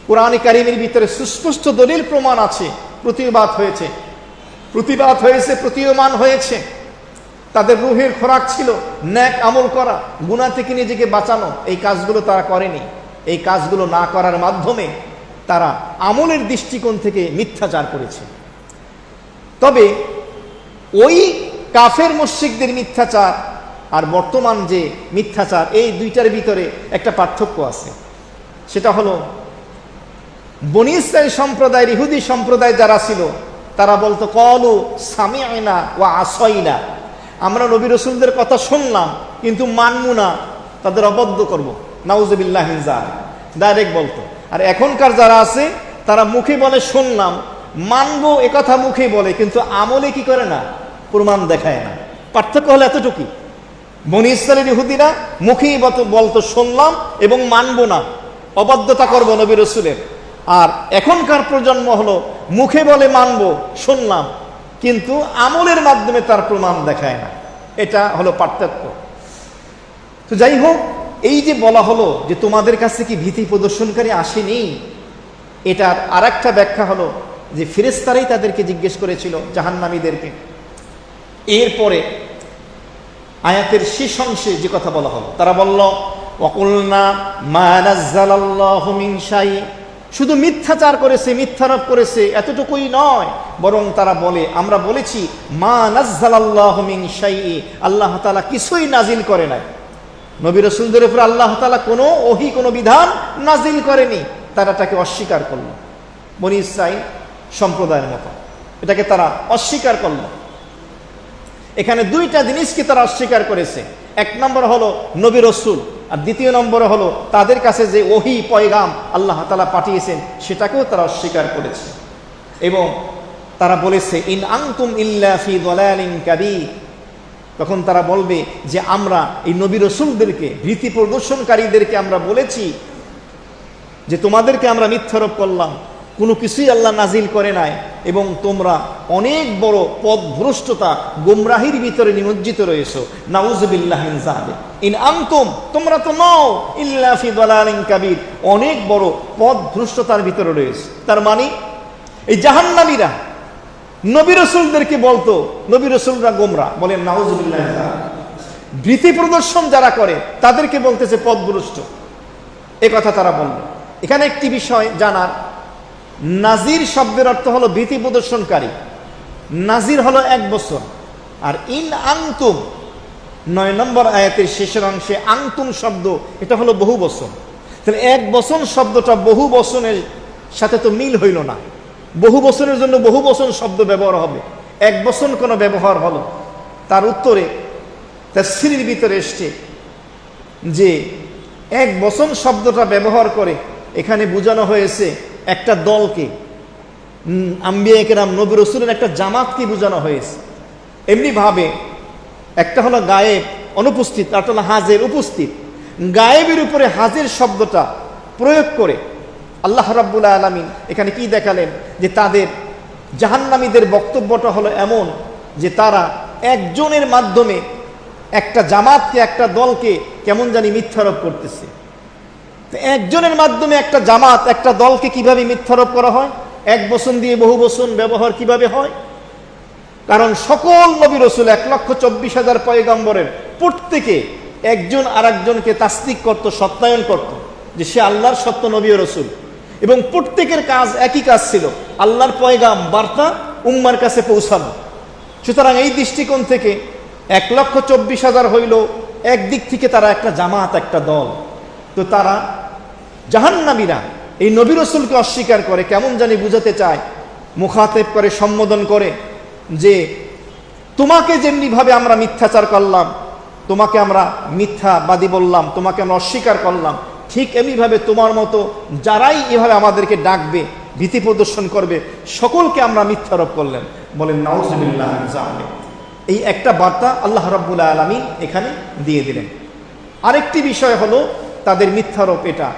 কোরআনে কারীমের ভিতরে সুস্পষ্ট দলিল প্রমাণ আছে, প্রতিবাদ হয়েছে, প্রতীয়মান হয়েছে। তাদের রুহের খোরাক ছিল নেক আমল করা, গুনাহ থেকে নিজেকে বাঁচানো। এই কাজগুলো তারা করেনি। এই কাজগুলো না করার মাধ্যমে তারা আমলের দৃষ্টিকোণ থেকে মিথ্যাচার করেছে। তবে ওই কাফের মুশরিকদের মিথ্যাচার আর বর্তমান যে মিথ্যাচার, এই দুইটার ভিতরে একটা পার্থক্য আছে। সেটা হলো বনী ইসরাইল সম্প্রদায়ের, ইহুদি সম্প্রদায় যারা ছিল, তারা বলতো ক্বালু সামি'না ওয়া আসাইনা, আমরা নবী রাসূলদের কথা শুনলাম কিন্তু মানবো না, তাদের অবাধ্য করব। নাউযুবিল্লাহ মিন যালিক, ডাইরেক্ট বলতো। আর এখনকার যারা আছে তারা মুখে বলে শুনলাম, মানবো একথা মুখে বলে, কিন্তু আমলে কি করে না, প্রমাণ দেখায় না। পার্থক্য হলো এতটুকুই। বনী ইসরাইলের ইহুদিরা মুখেই বলতো শুনলাম এবং মানবো না, অবাধ্যতা করবো নবী রাসূলের। আর এখনকার প্রজন্ম হলো মুখে বলে মানবো শুনলাম, কিন্তু আমলের মাধ্যমে তার প্রমাণ দেখায় না। এটা হলো পার্থক্য। তো যাই হোক, এই যে বলা হলো যে তোমাদের কাছে কি ভীতি প্রদর্শনকারী আসেনি, এটার আর একটা ব্যাখ্যা হলো যে ফেরেশতারাই তাদেরকে জিজ্ঞেস করেছিল, জাহান্নামীদেরকে। এরপরে আয়াতের শেষ অংশে যে কথা বলা হলো, তারা বলল ওয়াকুলনা মা নাযালাল্লাহু মিন শাই, শুধু মিথ্যাচার করেছে, মিথ্যারোপ করেছে, এতটুকুই নয়, বরং তারা বলে আমরা বলেছি মা নাযালাল্লাহু মিন শাই, আল্লাহ তাআলা কিছুই নাজিল করে নাই। নবী রাসূলদের উপর আল্লাহ তাআলা কোনো ওহী, কোনো বিধান নাজিল করেনি। তারা এটাকে অস্বীকার করল, বনী ইসরাইল সম্প্রদায়ের মতো এটাকে তারা অস্বীকার করল। এখানে দুইটা জিনিসকে তারা অস্বীকার করেছে। এক নম্বর হলো নবী রাসূল, আর দ্বিতীয় নম্বরে হলো তাদের কাছে যে ওহী পয়গাম আল্লাহ তাআলা পাঠিয়েছেন সেটাকেও তারা অস্বীকার করেছে। এবং তারা বলেছে ইন আনতুম ইল্লা ফি দালালিন কাবীর, তখন তারা বলবে যে আমরা এই নবী রাসূলদেরকে, ভীতি প্রদর্শনকারীদেরকে আমরা বলেছি যে তোমাদেরকে আমরা মিথ্যারোপ করলাম, কোনো কিছুই আল্লাহ নাজিল করে নাই, এবং তোমরা অনেক বড় পথভ্রষ্টতা, গোমরাহির ভিতরে নিমজ্জিত রয়েছো। নাউযুবিল্লাহি মিন যালিক। ইন আনতুম, তোমরা তো নও, ইল্লা ফি দালালিন কাবীর, অনেক বড় পথভ্রষ্টতার ভিতরে রয়েছে। তার মানে এই জাহান্নামীরা নবী রাসূলদেরকে বলতো নবী রাসূলরা গোমরা, বলেন নাউযুবিল্লাহি মিন যালিক। ভীতি প্রদর্শন যারা করে তাদেরকে বলতেছে পথভ্রষ্ট, এ কথা তারা বলল। এখানে একটি বিষয় জানার, নাজির শব্দের অর্থ হলো ভীতি প্রদর্শনকারী। নাজির হলো 1 বছর। আর ইন আনতুম, 9 নম্বর আয়াতের শেষের অংশে আনতুম শব্দ, এটা হলো বহু বচন। তাহলে 1 বচন শব্দটা বহু বচনের সাথে তো মিল হইল না। বহু বচনের জন্য বহু বচন শব্দ ব্যবহার হবে, 1 বচন কোনো ব্যবহার হলো। তার উত্তরে তাফসীরের ভিতরে এসছে যে 1 বচন শব্দটা ব্যবহার করে এখানে বোঝানো হয়েছে একটা দলকে, আম্বিয়া কেরাম, নবী রাসূলের একটা জামাতকে বোঝানো হয়েছে। এমনিভাবে একটা হলো গায়েব, অনুপস্থিত, আর একটা হলো হাজির, উপস্থিত। গায়েবের উপরে হাজির শব্দটা প্রয়োগ করে আল্লাহ রাব্বুল আলামিন এখানে কি দেখালেন, যে তাদের জাহান্নামীদের বক্তব্যটা হলো এমন যে তারা একজনের মাধ্যমে একটা জামাতকে, একটা দলকে কেমন জানি মিথ্যারোপ করতেছে। একজনের মাধ্যমে একটা জামাত, একটা দলকে কিভাবে মিথ্যারোপ করা হয়? 1 বচন দিয়ে বহু বচন ব্যবহার কিভাবে হয়? কারণ সকল নবী রাসূল 1,24,000 পয়গম্বরের প্রত্যেকে একজন আরেকজনকে তাসদিক করত, সত্যায়ন করত যে সে আল্লাহর সত্য নবী ও রাসূল, এবং প্রত্যেকের কাজ একই কাজ ছিল, আল্লাহর পয়গাম, বার্তা উম্মার কাছে পৌঁছানো। সুতরাং এই দৃষ্টিকোণ থেকে 1,24,000 হইল একদিক থেকে তারা একটা জামাত, একটা দল। তো তারা জাহান্নামীরা এই নবী রাসূলকে অস্বীকার করে, কেমন জানি বুঝাতে চায়, মুখাতেব করে, সম্বোধন করে যে তোমাকে যেমনিভাবে আমরা মিথ্যাচার করলাম, তোমাকে আমরা মিথ্যাবাদী বললাম, তোমাকে আমরা অস্বীকার করলাম, ঠিক এমনিভাবে তোমার মতো যারাই এভাবে আমাদেরকে ডাকবে, ভীতি প্রদর্শন করবে, সকলকে আমরা মিথ্যারোপ করলেন। বলেন নাউযুবিল্লাহি মিন যালিক। এই একটা বার্তা আল্লাহ রাব্বুল আলামিন এখানে দিয়ে দিলেন। আরেকটি বিষয় হলো তাদের মিথ্যারোপ এটা,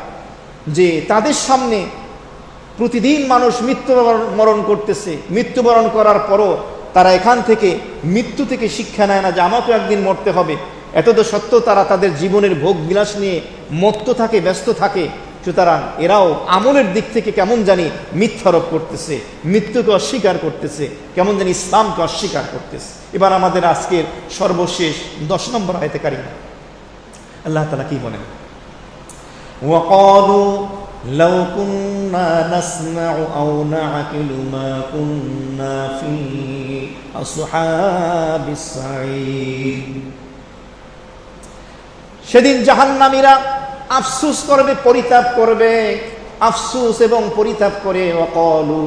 যে তাদের সামনে প্রতিদিন মানুষ মৃত্যুবরণ করতেছে, মৃত্যুবরণ করার পরও তারা এখান থেকে, মৃত্যু থেকে শিক্ষা নেয় না যে আমাকেও একদিন মরতে হবে। এত তো সত্ত্বেও তারা তাদের জীবনের ভোগ বিলাস নিয়ে মত্ত থাকে, ব্যস্ত থাকে, সুতরাং এরাও আমলের দিক থেকে কেমন জানি মিথ্যারোপ করতেছে, মৃত্যুকে অস্বীকার করতেছে, কেমন জানি ইসলামকে অস্বীকার করতেছে। এবার আমাদের আজকের সর্বশেষ 10 নম্বর আয়াতে কারিমা আল্লাহ তাআলা কি বলেন? وقالوا لو كنا نسمع أو نعقل ما كنا في أصحاب السعير। সেদিন জাহান্নামীরা আফসোস করবে, পরিতাপ করবে, আফসোস এবং পরিতাপ করে ওয়াকালু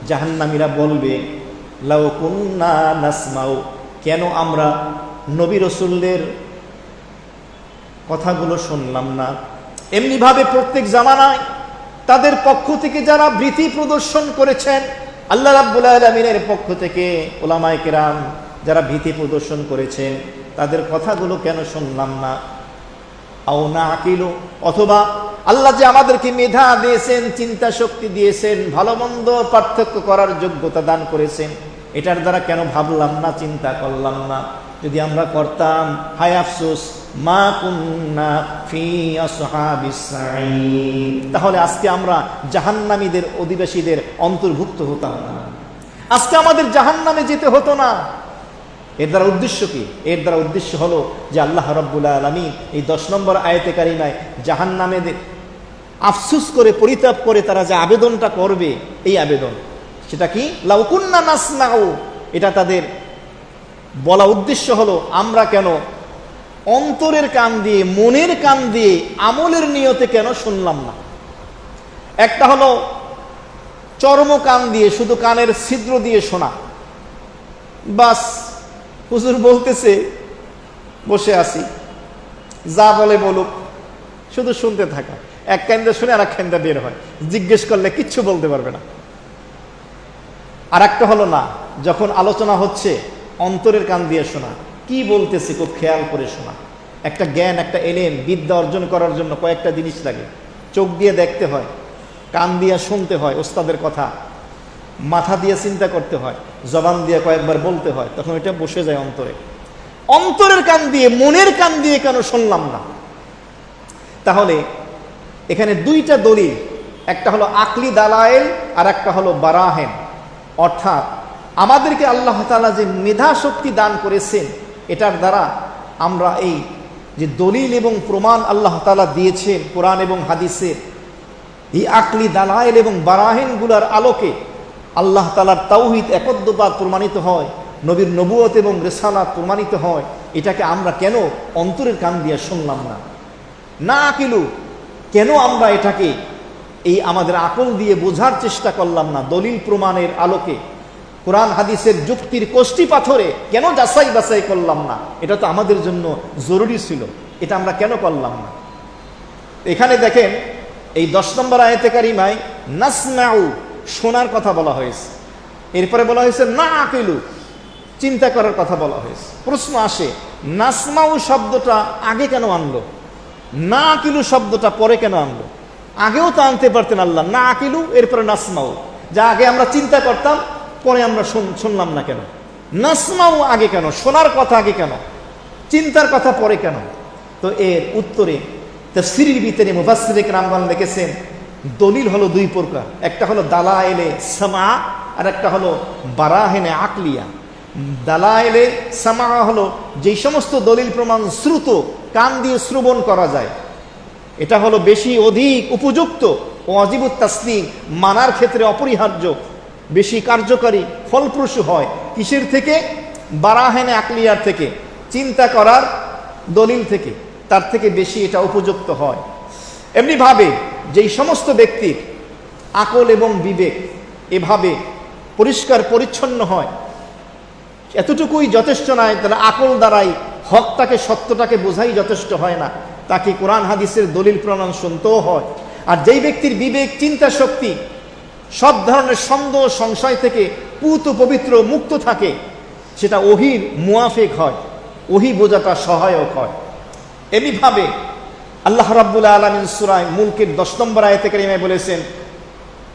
জাহান্নামীরা বলবে লাউ কুন্না নাসমাউ, কেন আমরা নবী রাসূলদের কথাগুলো শুনলাম না। এমনিভাবে প্রত্যেক জামানায় তাদের পক্ষ থেকে যারা ভীতি প্রদর্শন করেছেন, আল্লাহ রাব্বুল আলামিনের পক্ষ থেকে উলামায়ে কেরাম যারা ভীতি প্রদর্শন করেছেন, তাদের কথাগুলো কেন শুনলাম না। আও না আকিলু, অথবা আল্লাহ যে আমাদেরকে মেধা দিয়েছেন, চিন্তা শক্তি দিয়েছেন, ভালো মন্দ পার্থক্য করার যোগ্যতা দান করেছেন, এটার দ্বারা কেন ভাবলাম না, চিন্তা করলাম না। যদি আমরা করতাম, হায় আফসোস, মা কুন্না ফি আসহাবিস সাঈর, তাহলে আজকে আমরা জাহান্নামীদের অধিবাসীদের অন্তর্ভুক্ত হতাম না, আজকে আমাদের জাহান্নামে যেতে হতো না। এর দ্বারা উদ্দেশ্য কি? এর দ্বারা উদ্দেশ্য হলো যে আল্লাহ রাব্বুল আলামিন এই 10 নম্বর আয়াতে কারিমায় জাহান্নামীদের আফসোস করে, পরিতাপ করে তারা যে আবেদনটা করবে, এই আবেদন সেটা কি? লাউ কুন্না নাসমাউ, এটা তাদের বলা উদ্দেশ্য হলো আমরা কেন অন্তরের কান দিয়ে, মনের কান দিয়ে, আমলের নিয়তে কেন শুনলাম না। একটা হলো চর্ম কান দিয়ে, শুধু কানের ছিদ্র দিয়ে শোনা, বাস হুজুর বলতেছে বসে আছি, যা বলে বলুক, শুধু শুনতে থাকা, এক কান্দা শুনে আর এক কান্দা বের হয়, জিজ্ঞেস করলে কিচ্ছু বলতে পারবে না। আর একটা হলো না, যখন আলোচনা হচ্ছে অন্তরের কান দিয়ে শোনা, কি বলতেছে খুব খেয়াল করে শোনা। একটা জ্ঞান, একটা এলেম, বিদ্যা অর্জন করার জন্য কয়েকটা জিনিস লাগে। চোখ দিয়ে দেখতে হয়, কান দিয়ে শুনতে হয় ওস্তাদের কথা, মাথা দিয়ে চিন্তা করতে হয়, জবান দিয়ে কয়েকবার বলতে হয়, তখন এটা বসে যায় অন্তরে। অন্তরের কান দিয়ে, মনের কান দিয়ে কেন শুনলাম না? তাহলে এখানে দুইটা দলিল, একটা হলো আকলি দালায়েল আর একটা হলো বারাহেন, অর্থাৎ আমাদেরকে আল্লাহ তাআলা যে মেধা শক্তি দান করেছেন, এটার দ্বারা আমরা এই যে দলিল এবং প্রমাণ আল্লাহ তাআলা দিয়েছেন কোরআন এবং হাদিসে, এই আকলি দালায়েল এবং বারাহিনগুলোর আলোকে আল্লাহ তাআলার তাওহীদ একত্ববাদ প্রমাণিত হয়, নবীর নবুয়ত এবং রিসালাত প্রমাণিত হয়। এটাকে আমরা কেন অন্তরের কান দিয়ে শুনলাম না? না আকিলু, কেন আমরা এটাকে এই আমাদের আকল দিয়ে বোঝার চেষ্টা করলাম না? দলিল প্রমাণের আলোকে, কোরআন হাদিসের যুক্তির কষ্টি পাথরে কেন যাচাই বাছাই করলাম না? এটা তো আমাদের জন্য জরুরি ছিল, এটা আমরা কেন করলাম না? এখানে দেখেন এই 10 নম্বর আয়াতে কারিমায় নাসমাউ, শোনার কথা বলা হয়েছে, এরপরে বলা হয়েছে না আকিলু, চিন্তা করার কথা বলা হয়েছে। প্রশ্ন আসে, নাসমাউ শব্দটা আগে কেন আনলো, না আকিলু শব্দটা পরে কেন আনলো? আগেও তো আনতে পারতেন আল্লাহ, না আকিলু এরপরে নাসমাউ, যা আগে আমরা চিন্তা করতাম পরে আমরা শুনলাম না কেন? নাসমাউ আগে কেন? শোনার কথা আগে কেন? চিন্তার কথা পরে কেন? তো এর উত্তরে তাফসীরের ভিতরে মুফাসসিরে কেরামগণ লিখেছেন, দলিল হলো দুই প্রকার, একটা হলো দালায়েলে সামা আর একটা হলো বারাহিনে আকলিয়া। দালায়েলে সামা হলো যেই সমস্ত দলিল প্রমাণ শ্রুত, কান দিয়ে শ্রবণ করা যায়, এটা হলো বেশি অধিক উপযুক্ত, ওয়াজিবুত তাসলিম, মানার ক্ষেত্রে অপরিহার্য, বেশি কার্যকারী, ফলপ্রসূ হয়। কিসের থেকে? বারাহিনে আকলিয়ার থেকে, চিন্তা করার দলিল থেকে, তার থেকে বেশি এটা উপযুক্ত হয়। এমনিভাবে যেই সমস্ত ব্যক্তির আকল এবং বিবেক এভাবে পরিষ্কার পরিচ্ছন্ন হয়, এতটুকুই যথেষ্ট নয়, তারা আকল দ্বারাই হকটাকে, সত্যটাকে বোঝাই যথেষ্ট হয় না, তাকে কোরআন হাদিসের দলিল প্রমাণ শুনতেও হয়। আর যেই ব্যক্তির বিবেক, চিন্তা শক্তি সব ধরনের সন্দেহ সংশয় থেকে পুত পবিত্র মুক্ত থাকে, সেটা ওহীর মুয়াফিক হয়, ওহী বোঝাটা সহায়ক হয়। এমনিভাবে আল্লাহ রাব্বুল আলামিন সূরা মুলকের 10 নম্বর আয়াতে কারিমায় বলেছেন,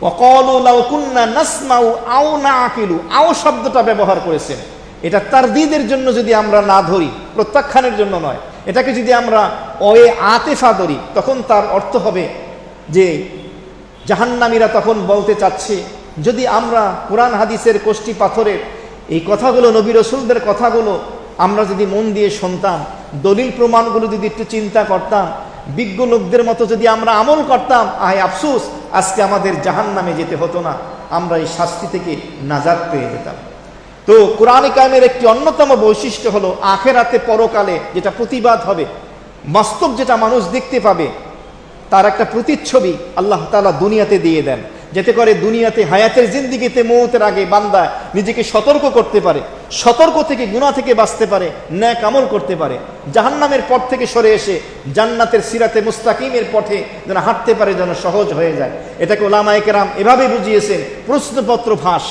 ওয়াকালু লাউ কুন্না নাসমাউ আও নাআকিলু, আও শব্দটা ব্যবহার করেছেন। এটা তারদীদের জন্য যদি আমরা না ধরি, প্রত্যাখ্যানের জন্য নয়, এটাকে যদি আমরা ওয়ে আতিফা ধরি, তখন তার অর্থ হবে যে জাহান্নামীরা তখন বলতে চাচ্ছে, যদি আমরা কোরআন হাদিসের কষ্টি পাথরের এই কথাগুলো, নবী রসুলদের কথাগুলো আমরা যদি মন দিয়ে শুনতাম, দলিল প্রমাণগুলো যদি একটু চিন্তা করতাম, বিজ্ঞ লোকদের মতো যদি আমরা আমল করতাম, আয় আফসোস আজকে আমাদের জাহান্নামে যেতে হতো না, আমরা এই শাস্তি থেকে নাজাত পেয়ে যেতাম। তো কোরআনে কারিমের একটি অন্যতম বৈশিষ্ট্য হলো আখেরাতে পরকালে যেটা প্রতিবাদ হবে, বাস্তব যেটা মানুষ দেখতে পাবে, তার একটা প্রতিচ্ছবি আল্লাহ তাআলা দুনিয়াতে দিয়ে দেন, যাতে করে দুনিয়াতে হায়াতের জিন্দিগিতে মওতের আগে বান্দা নিজেকে সতর্ক করতে পারে, সতর্ক থেকে গুনাহ থেকে বাঁচতে পারে, নেক আমল করতে পারে, জাহান্নামের পথ থেকে সরে এসে জান্নাতের সিরাতে মুস্তাকিমের পথে যেন হাঁটতে পারে, যেন সহজ হয়ে যায়। এটাকে উলামায়ে কেরাম এভাবে বুঝিয়েছেন, প্রশ্নপত্র ফাঁস।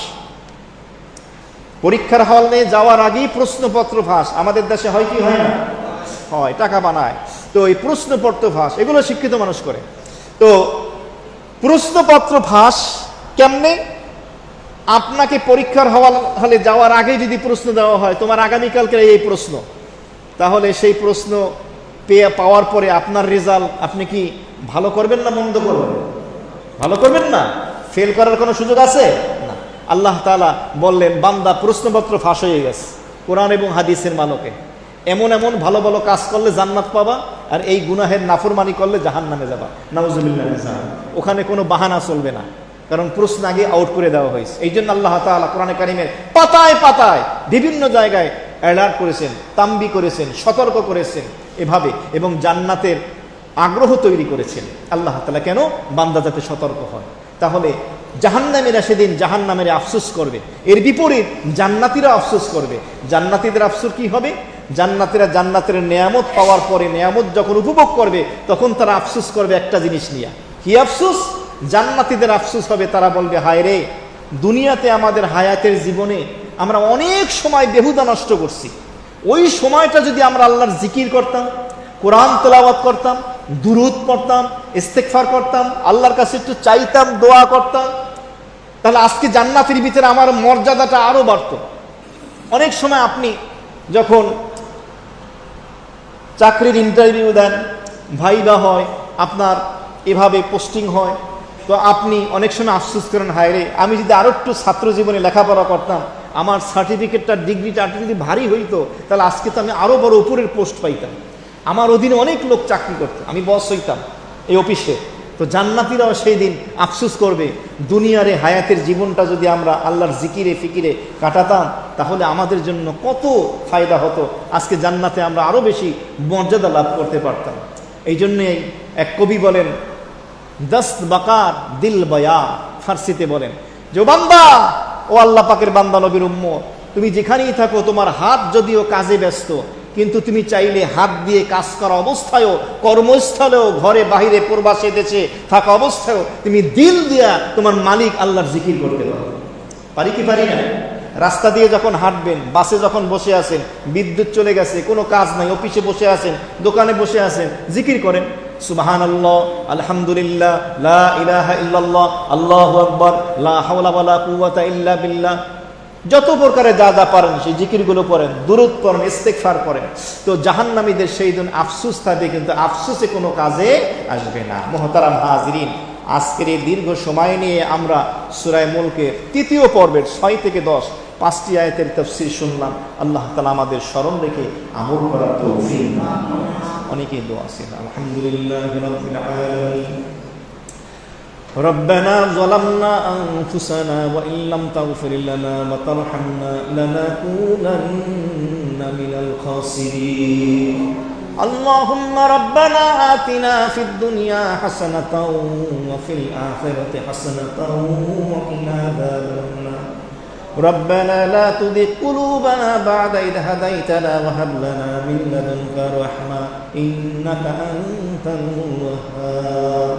পরীক্ষার হলে যাওয়ার আগেই প্রশ্নপত্র ফাঁস। আমাদের দেশে হয় কি হয় না? হয়, টাকা বানায়। তো এই প্রশ্নপত্র ফাঁস এগুলো শিক্ষিত মানুষ করে। তো প্রশ্নপত্র ফাঁস কেমনে? আপনাকে পরীক্ষার হলে যাওয়ার আগে যদি প্রশ্ন দেওয়া হয়, তোমার আগামীকালকে এই প্রশ্ন, তাহলে সেই প্রশ্ন পাওয়ার পরে আপনার রেজাল্ট আপনি কি ভালো করবেন না মন্দ করবেন? ভালো করবেন না। ফেল করার কোনো সুযোগ আছে না। আল্লাহ তাআলা বললেন, বান্দা প্রশ্নপত্র ফাঁস হয়ে গেছে কোরআন এবং হাদিসের মালকে। এমন এমন ভালো ভালো কাজ করলে জান্নাত পাবা, আর এই গুনাহের নাফরমানি করলে জাহান্নামে যাবা। নাউজুবিল্লাহ। ওখানে কোনো বাহানা চলবে না, কারণ প্রশ্ন আগে আউট করে দেওয়া হয়েছে। এই জন্য আল্লাহ তাআলা কোরআনে কারিমের পাতায় পাতায় বিভিন্ন জায়গায় অ্যালার্ট করেছেন, তাম্বি করেছেন, সতর্ক করেছেন এভাবে, এবং জান্নাতের আগ্রহ তৈরি করেছেন আল্লাহ তাআলা, কেন? বান্দা যাতে সতর্ক হয়। তাহলে জাহান্নামীরা সেদিন জাহান্নামের আফসোস করবে, এর বিপরীত জান্নাতীরা আফসোস করবে। জান্নাতীদের আফসোস কি হবে? জান্নাতীরা জান্নাতের নেয়ামত পাওয়ার পরে, নেয়ামত যখন উপভোগ করবে, তখন তারা আফসোস করবে একটা জিনিস নিয়ে। কি আফসোস? জান্নাতীদের আফসোস হবে, তারা বলবে, হায় রে, দুনিয়াতে আমাদের হায়াতের জীবনে আমরা অনেক সময় বেহুদা নষ্ট করছি। ওই সময়টা যদি আমরা আল্লাহর জিকির করতাম, কোরআন তেলাওয়াত করতাম, দুরূদ পড়তাম, ইস্তেগফার করতাম, আল্লাহর কাছে একটু চাইতাম, দোয়া করতাম, তাহলে আজকে জান্নাতের ভিতরে আমার মর্যাদাটা আরো বাড়তো। অনেক সময় আপনি যখন চাকরির ইন্টারভিউ দেন, ভাইবা হয়, আপনার এভাবে পোস্টিং হয়, তো আপনি অনেক সময় আফসোস করেন, হায় রে, আমি যদি আরো একটু ছাত্র জীবনে লেখাপড়া করতাম, আমার সার্টিফিকেটটা, ডিগ্রিটা যদি ভারী হইতো, তাহলে আজকে তো আমি আরো বড় উপরের পোস্ট পাইতাম, আমার অধীনে অনেক লোক চাকরি করতো, আমি বস হইতাম এই অফিসে। তো জান্নাতীরাও সেই দিন আফসোস করবে, দুনিয়ারে হায়াতের জীবনটা যদি আমরা আল্লাহর জিকিরে ফিকিরে কাটাতাম, তাহলে আমাদের জন্য কত ফায়দা হতো, আজকে জান্নাতে আমরা আরো বেশি মর্যাদা লাভ করতে পারতাম। এই জন্যে এক কবি বলেন, দস্ত বাকার দিল বয়া, ফার্সিতে বলেন যে, বান্দা, ও আল্লাহ পাকের বান্দা, নবীর উম্মত, তুমি যেখানেই থাকো, তোমার হাত যদিও কাজে ব্যস্ত, কিন্তু তুমি চাইলে হাত দিয়ে কাজ করা অবস্থায়ও, কর্মস্থলেও, ঘরে বাহিরে, প্রবাসে দেশে থাকা অবস্থায়ও তুমি দিল দিয়া তোমার মালিক আল্লাহর জিকির করতে পারো। পারি কি পারি না? রাস্তা দিয়ে যখন হাঁটবেন, বাসে যখন বসে আছেন, বিদ্যুৎ চলে গেছে, কোনো কাজ নাই, অফিসে বসে আছেন, দোকানে বসে আছেন, জিকির করেন, সুবহানাল্লাহ, আলহামদুলিল্লাহ, লা ইলাহা ইল্লাল্লাহ, আল্লাহু আকবার, লা হাওলা ওয়ালা কুওয়াতা ইল্লা বিল্লাহ, যত প্রকারে যা যা পারেন সেই জিকিরগুলো পড়েন, দুরূদ পড়েন, ইস্তেগফার করেন। তো জাহান্নামীদের সেই দিন আফসোস থাকবে, কিন্তু আফসোসে কোনো কাজে আসবে না। মুহতারাম হাজিরিন, আজকের এই দীর্ঘ সময় নিয়ে আমরা সূরা মুলকের ৩য় পর্বের ৬ থেকে ১০ 5টি আয়াতের তাফসীর শুনলাম। আল্লাহ তাআলা আমাদের স্মরণ রেখে আমল করার তৌফিক দান করুন। অনেকেই দোয়া আছে। আলহামদুলিল্লাহি রাব্বিল আলামিন। ربنا ظلمنا أنفسنا وإن لم تغفر لنا وترحمنا لنكونن من الخاسرين. اللهم ربنا آتنا في الدنيا حسنة وفي الآخرة حسنة وقنا عذاب النار. ربنا لا تزغ قلوبنا بعد إذ هديتنا وهب لنا من لدنك رحمة إنك أنت الوهاب.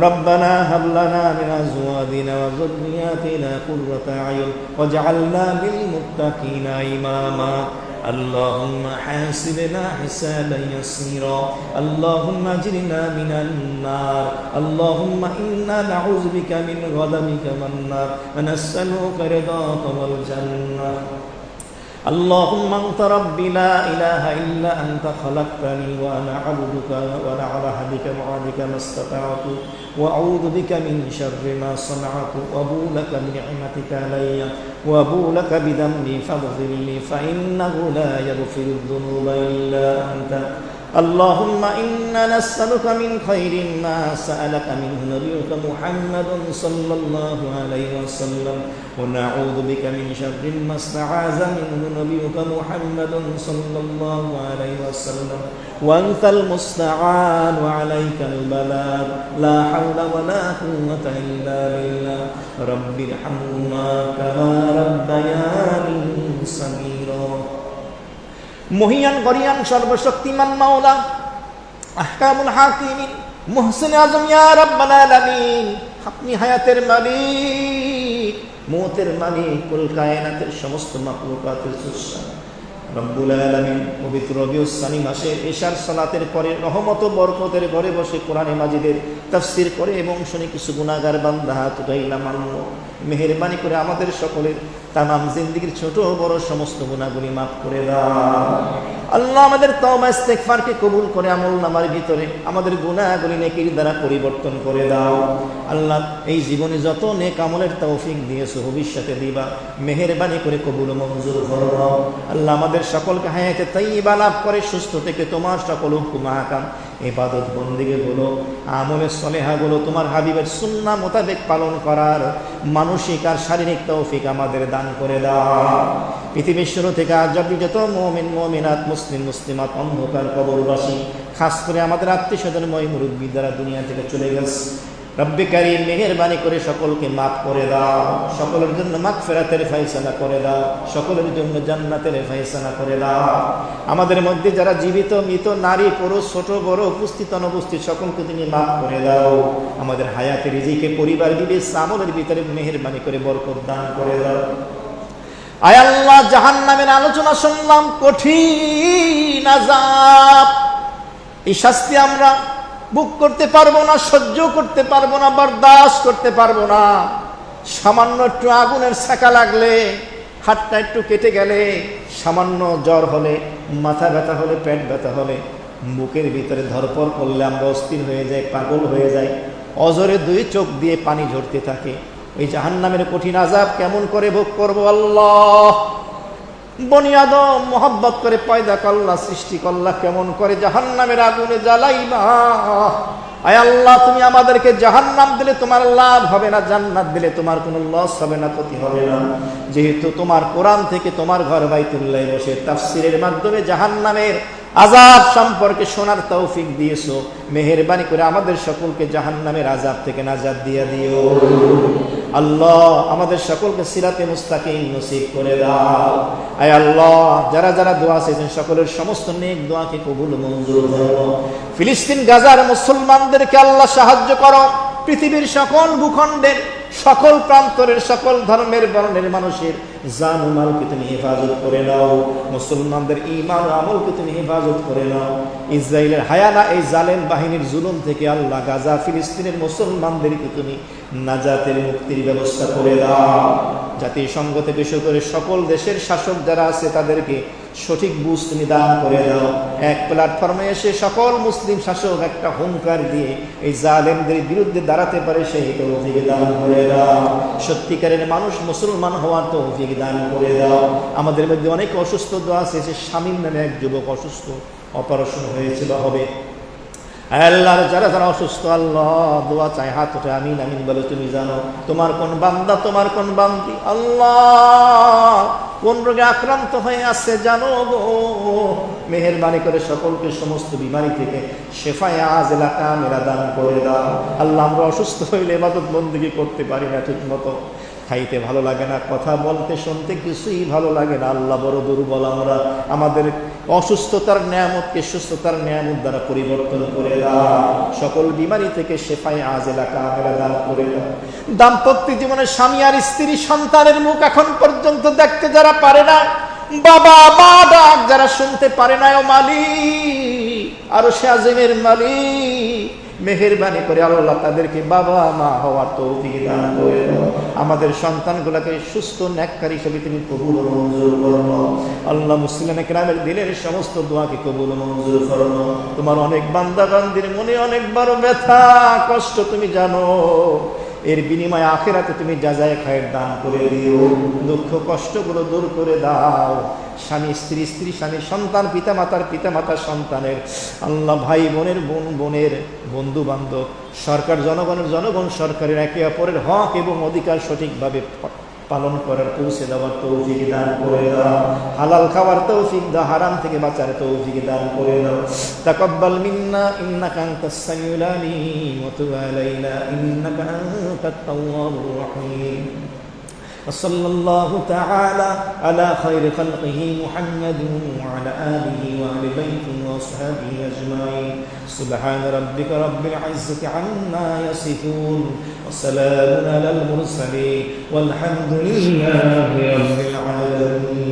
ربنا هب لنا من أزواجنا وذرياتنا قرة أعين واجعلنا للمتقين إماما. اللهم حاسبنا حسابا يسيرا. اللهم اجرنا من النار. اللهم إنا نعوذ بك من غضبك والنار ونسألك رضاك والجنة. اللهم أنت ربي لا إله إلا أنت خلقتني وأنا عبدك وأنا على عهدك ووعدك ما استطعت وأعوذ بك من شر ما صنعت وأبوء لك بنعمتك علي وأبوء لك بذنبي فاغفر لي فإنه لا يغفر الذنوب إلا أنت اللهم إنا نسألك من خير ما سألك منه نبيك محمد صلى الله عليه وسلم ونعوذ بك من شر ما استعاذ منه نبيك محمد صلى الله عليه وسلم وأنت المستعان وعليك البلاغ لا حول ولا قوة إلا بالله رب ارحمهما كما ربياني صغيرا মহিয়ান গরিয়ান সর্বশক্তিমান মাওলা আহকামুল হাকিমিন মুহসিন আজম ইয়া রাব্বাল আলামিন আপনি হায়াতের মালিক মওতের মালিক কুল কায়নাতের সমস্ত মাখলুকাতের স্রষ্টা রব্বুল আলামিন পবিত্র রবিউল সানি মাসে ইশার সালাতের পরে রহমত ও বরকতের ঘরে বসে কোরআনে মাজিদের তাফসীর করে এবং শুনে কিছু গুনাহগার বান্দা হাত উঠাইলাম আল্লাহ মেহেরবানি করে আমাদের সকলের তামাম জিন্দেগীর ছোট বড় সমস্ত গুনাহগুলি মাফ করে দাও আল্লাহ আমাদের তওবা ইস্তেগফারকে কবুল করে আমলনামার ভিতরে আমাদের গুনাহগুলি নেকির দ্বারা পরিবর্তন করে দাও আল্লাহ এই জীবনে যত নেক আমলের তৌফিক দিয়েছো ভবিষ্যতে দিবা মেহেরবানি করে কবুল ও মঞ্জুর করো আল্লাহ আমাদের সকলকে হায়াতে তাইয়্যিবা লাভ করে সুস্থ থেকে তোমার সকল হুকুম আহকাম ইবাদত বন্দেগী গুলো আমলে সলেহা গুলো তোমার হাবিবের সুন্নাহ মোতাবেক পালন করার মানসিক আর শারীরিক তৌফিক আমাদের দান করে দাও পৃথিবীর শুরু থেকে আজ অবধি যত মুমিন মুমিনাত মুসলিম মুসলিমাত অন্ধকার কবরবাসী খাস করে আমাদের আত্মীয়স্বজন মুরব্বী দ্বারা দুনিয়া থেকে চলে গেছে রব্বে কারীম মেহেরবানি করে সকলকে মাফ করে দাও সকলের জন্য মাগফিরাতের ফয়সালা করে দাও সকলের জন্য জান্নাতের ফয়সালা করে দাও আমাদের মধ্যে যারা জীবিত মৃত নারী পুরুষ ছোট বড় উপস্থিত অনুপস্থিত সকলকে তুমি মাফ করে দাও আমাদের হায়াতে রিজিকে পরিবার বিবি আমলের ভিতরে মেহেরবানি করে বরকত দান করে দাও আয় আল্লাহ জাহান্নামের আলোচনা শুনলাম কঠিন আযাব এই শাস্তি আমরা বুক করতে পারবো না সহ্য করতে পারবো না বরদাস্ত করতে পারবো না সামান্য একটু আগুনের ছ্যাঁকা লাগলে হাতটা একটু কেটে গেলে সামান্য জ্বর হলে মাথা ব্যথা হলে পেট ব্যথা হলে বুকের ভিতরে ধরপড় করলে আমরা অস্থির হয়ে যাই পাগল হয়ে যাই অজরে দুই চোখ দিয়ে পানি ঝরতে থাকে ওই জাহান্নামের কঠিন আযাব কেমন করে ভোগ করবো আল্লাহ বনি আদম মোহাব্বত করে পয়দা করলা সৃষ্টি করলা কেমন করে জাহান্নামের আগুনে জ্বালাইবা আয় আল্লাহ তুমি আমাদেরকে জাহান্নাম দিলে তোমার লাভ হবে না জান্নাত দিলে তোমার কোনো লস হবে না ক্ষতি হবে না যেহেতু তোমার কোরআন থেকে তোমার ঘর বাইতুল্লাহ বসে তাফসীরের মাধ্যমে জাহান্নামের আযাব সম্পর্কে শোনার তৌফিক দিয়েছো মেহেরবানি করে আমাদের সকলকে জাহান্নামের আযাব থেকে নাজাত দিয়ে দিও আল্লাহ আমাদের সকলকে সিরাতে মুস্তাকিম নসিব করে দাও আয় আল্লাহ যারা যারা দোয়া চেয়েছেন সকলের সমস্ত নেক দোয়াকে কবুল মঞ্জুর করো ফিলিস্তিন গাজার মুসলমানদেরকে আল্লাহ সাহায্য করো পৃথিবীর সকল ভূখণ্ডের সকল প্রান্তরের সকল ধর্মের বর্ণের মানুষের জান ও মালকে তুমি হেফাজত করে নাও মুসলমানদের ঈমান ও আমলকে তুমি হেফাজত করে নাও ইসরায়েলের হায়ানা এই জালেম বাহিনীর জুলুম থেকে আল্লাহ গাজা ফিলিস্তিনের মুসলমানদেরকে তুমি নাজাতের মুক্তির ব্যবস্থা করে দাও জাতিসংঘ থেকে শুরু করে সকল দেশের শাসক যারা আছে তাদেরকে সঠিক বুঝ তুমি দান করে দাও এক প্ল্যাটফর্মে এসে সকল মুসলিম শাসক একটা হুঙ্কার দিয়ে এই জালেমদের বিরুদ্ধে দাঁড়াতে পারে সেই তৌফিক দান করে দাও সত্যিকারের মানুষ মুসলমান হওয়ার তৌফিক দান করে দাও আমাদের মধ্যে অনেক অসুস্থ দোয়া আছে শামীম নামে এক যুবক অসুস্থ অপারেশন হয়েছিল হবে আল্লাহর যারা যারা অসুস্থ আল্লাহ দোয়া চাই হাত উঠে আমিন আমিন বলে তুমি জানো তোমার কোন বান্দা তোমার কোন বান্দি আল্লাহ কোন রোগে আক্রান্ত হয়ে আছে জানো গো মেহেরবানি করে সকলকে সমস্ত বিমারি থেকে শেফায়ে আজলা কামিলা দান করে দাও আল্লাহ আমরা অসুস্থ হইলে ইবাদত বন্দেগী করতে পারি না ঠিক মতো খাইতে ভালো লাগে না কথা বলতে শুনতে কিছুই ভালো লাগে না আল্লাহ বড় দুর্বল আমরা আমাদের অসুস্থতার নিয়ামতকে সুস্থতার নিয়ামত দ্বারা পরিবর্তন করে দাও সকল বিমারি থেকে শেফায়ে আজলা কামিলা দান করে দাও দাম্পত্য জীবনে স্বামী আর স্ত্রী সন্তানের মুখ এখন পর্যন্ত দেখতে যারা পারে না বাবা মা ডাক যারা শুনতে পারে না ও মালিক আরশে আজিমের মালিক মেহেরবানি করে আল্লাহ তাদেরকে বাবা মা হওয়ার তৌফিক দান করে দাও। আমাদের সন্তানগুলোকে সুস্থ নেককার হিসেবে তুমি কবুল ও মঞ্জুর করো। আল্লাহ মুসলিম একরামের দিলের সমস্ত দোয়াকে কবুল ও মঞ্জুর করো। তোমার অনেক বান্দা বান্দির মনে অনেক বড় ব্যথা কষ্ট তুমি জানো, এর বিনিময়ে আখিরাতে তুমি যাজায়ে খায়ের দান করে দিও। দুঃখ কষ্টগুলো দূর করে দাও। স্বামী স্ত্রী, স্ত্রী স্বামী, সন্তান পিতা মাতার সন্তানের, আল্লাহ ভাই বোনের বোনের বন্ধু বান্ধব, সরকার জনগণ সরকারের একে অপরের হক এবং অধিকার সঠিকভাবে পালন করার পৌঁছে দেওয়ার তৌফিক দান করে দাও। হালাল খাওয়ার তৌফিক দাও, হারাম থেকে বাঁচার তৌফিক দান করে দাও। তাকাব্বাল মিন্না ইন্নাকা আনতাস সামিউল আলিম ওয়া তুব আলাইনা ইন্নাকা আনতাত তাওয়াবুর রহিম। وصلى الله تعالى على خير خلقه محمد وعلى آله وأهل بيته وأصحابه أجمعين. سبحان ربك رب العزة عما يصفون وسلام على المرسلين والحمد لله رب العالمين.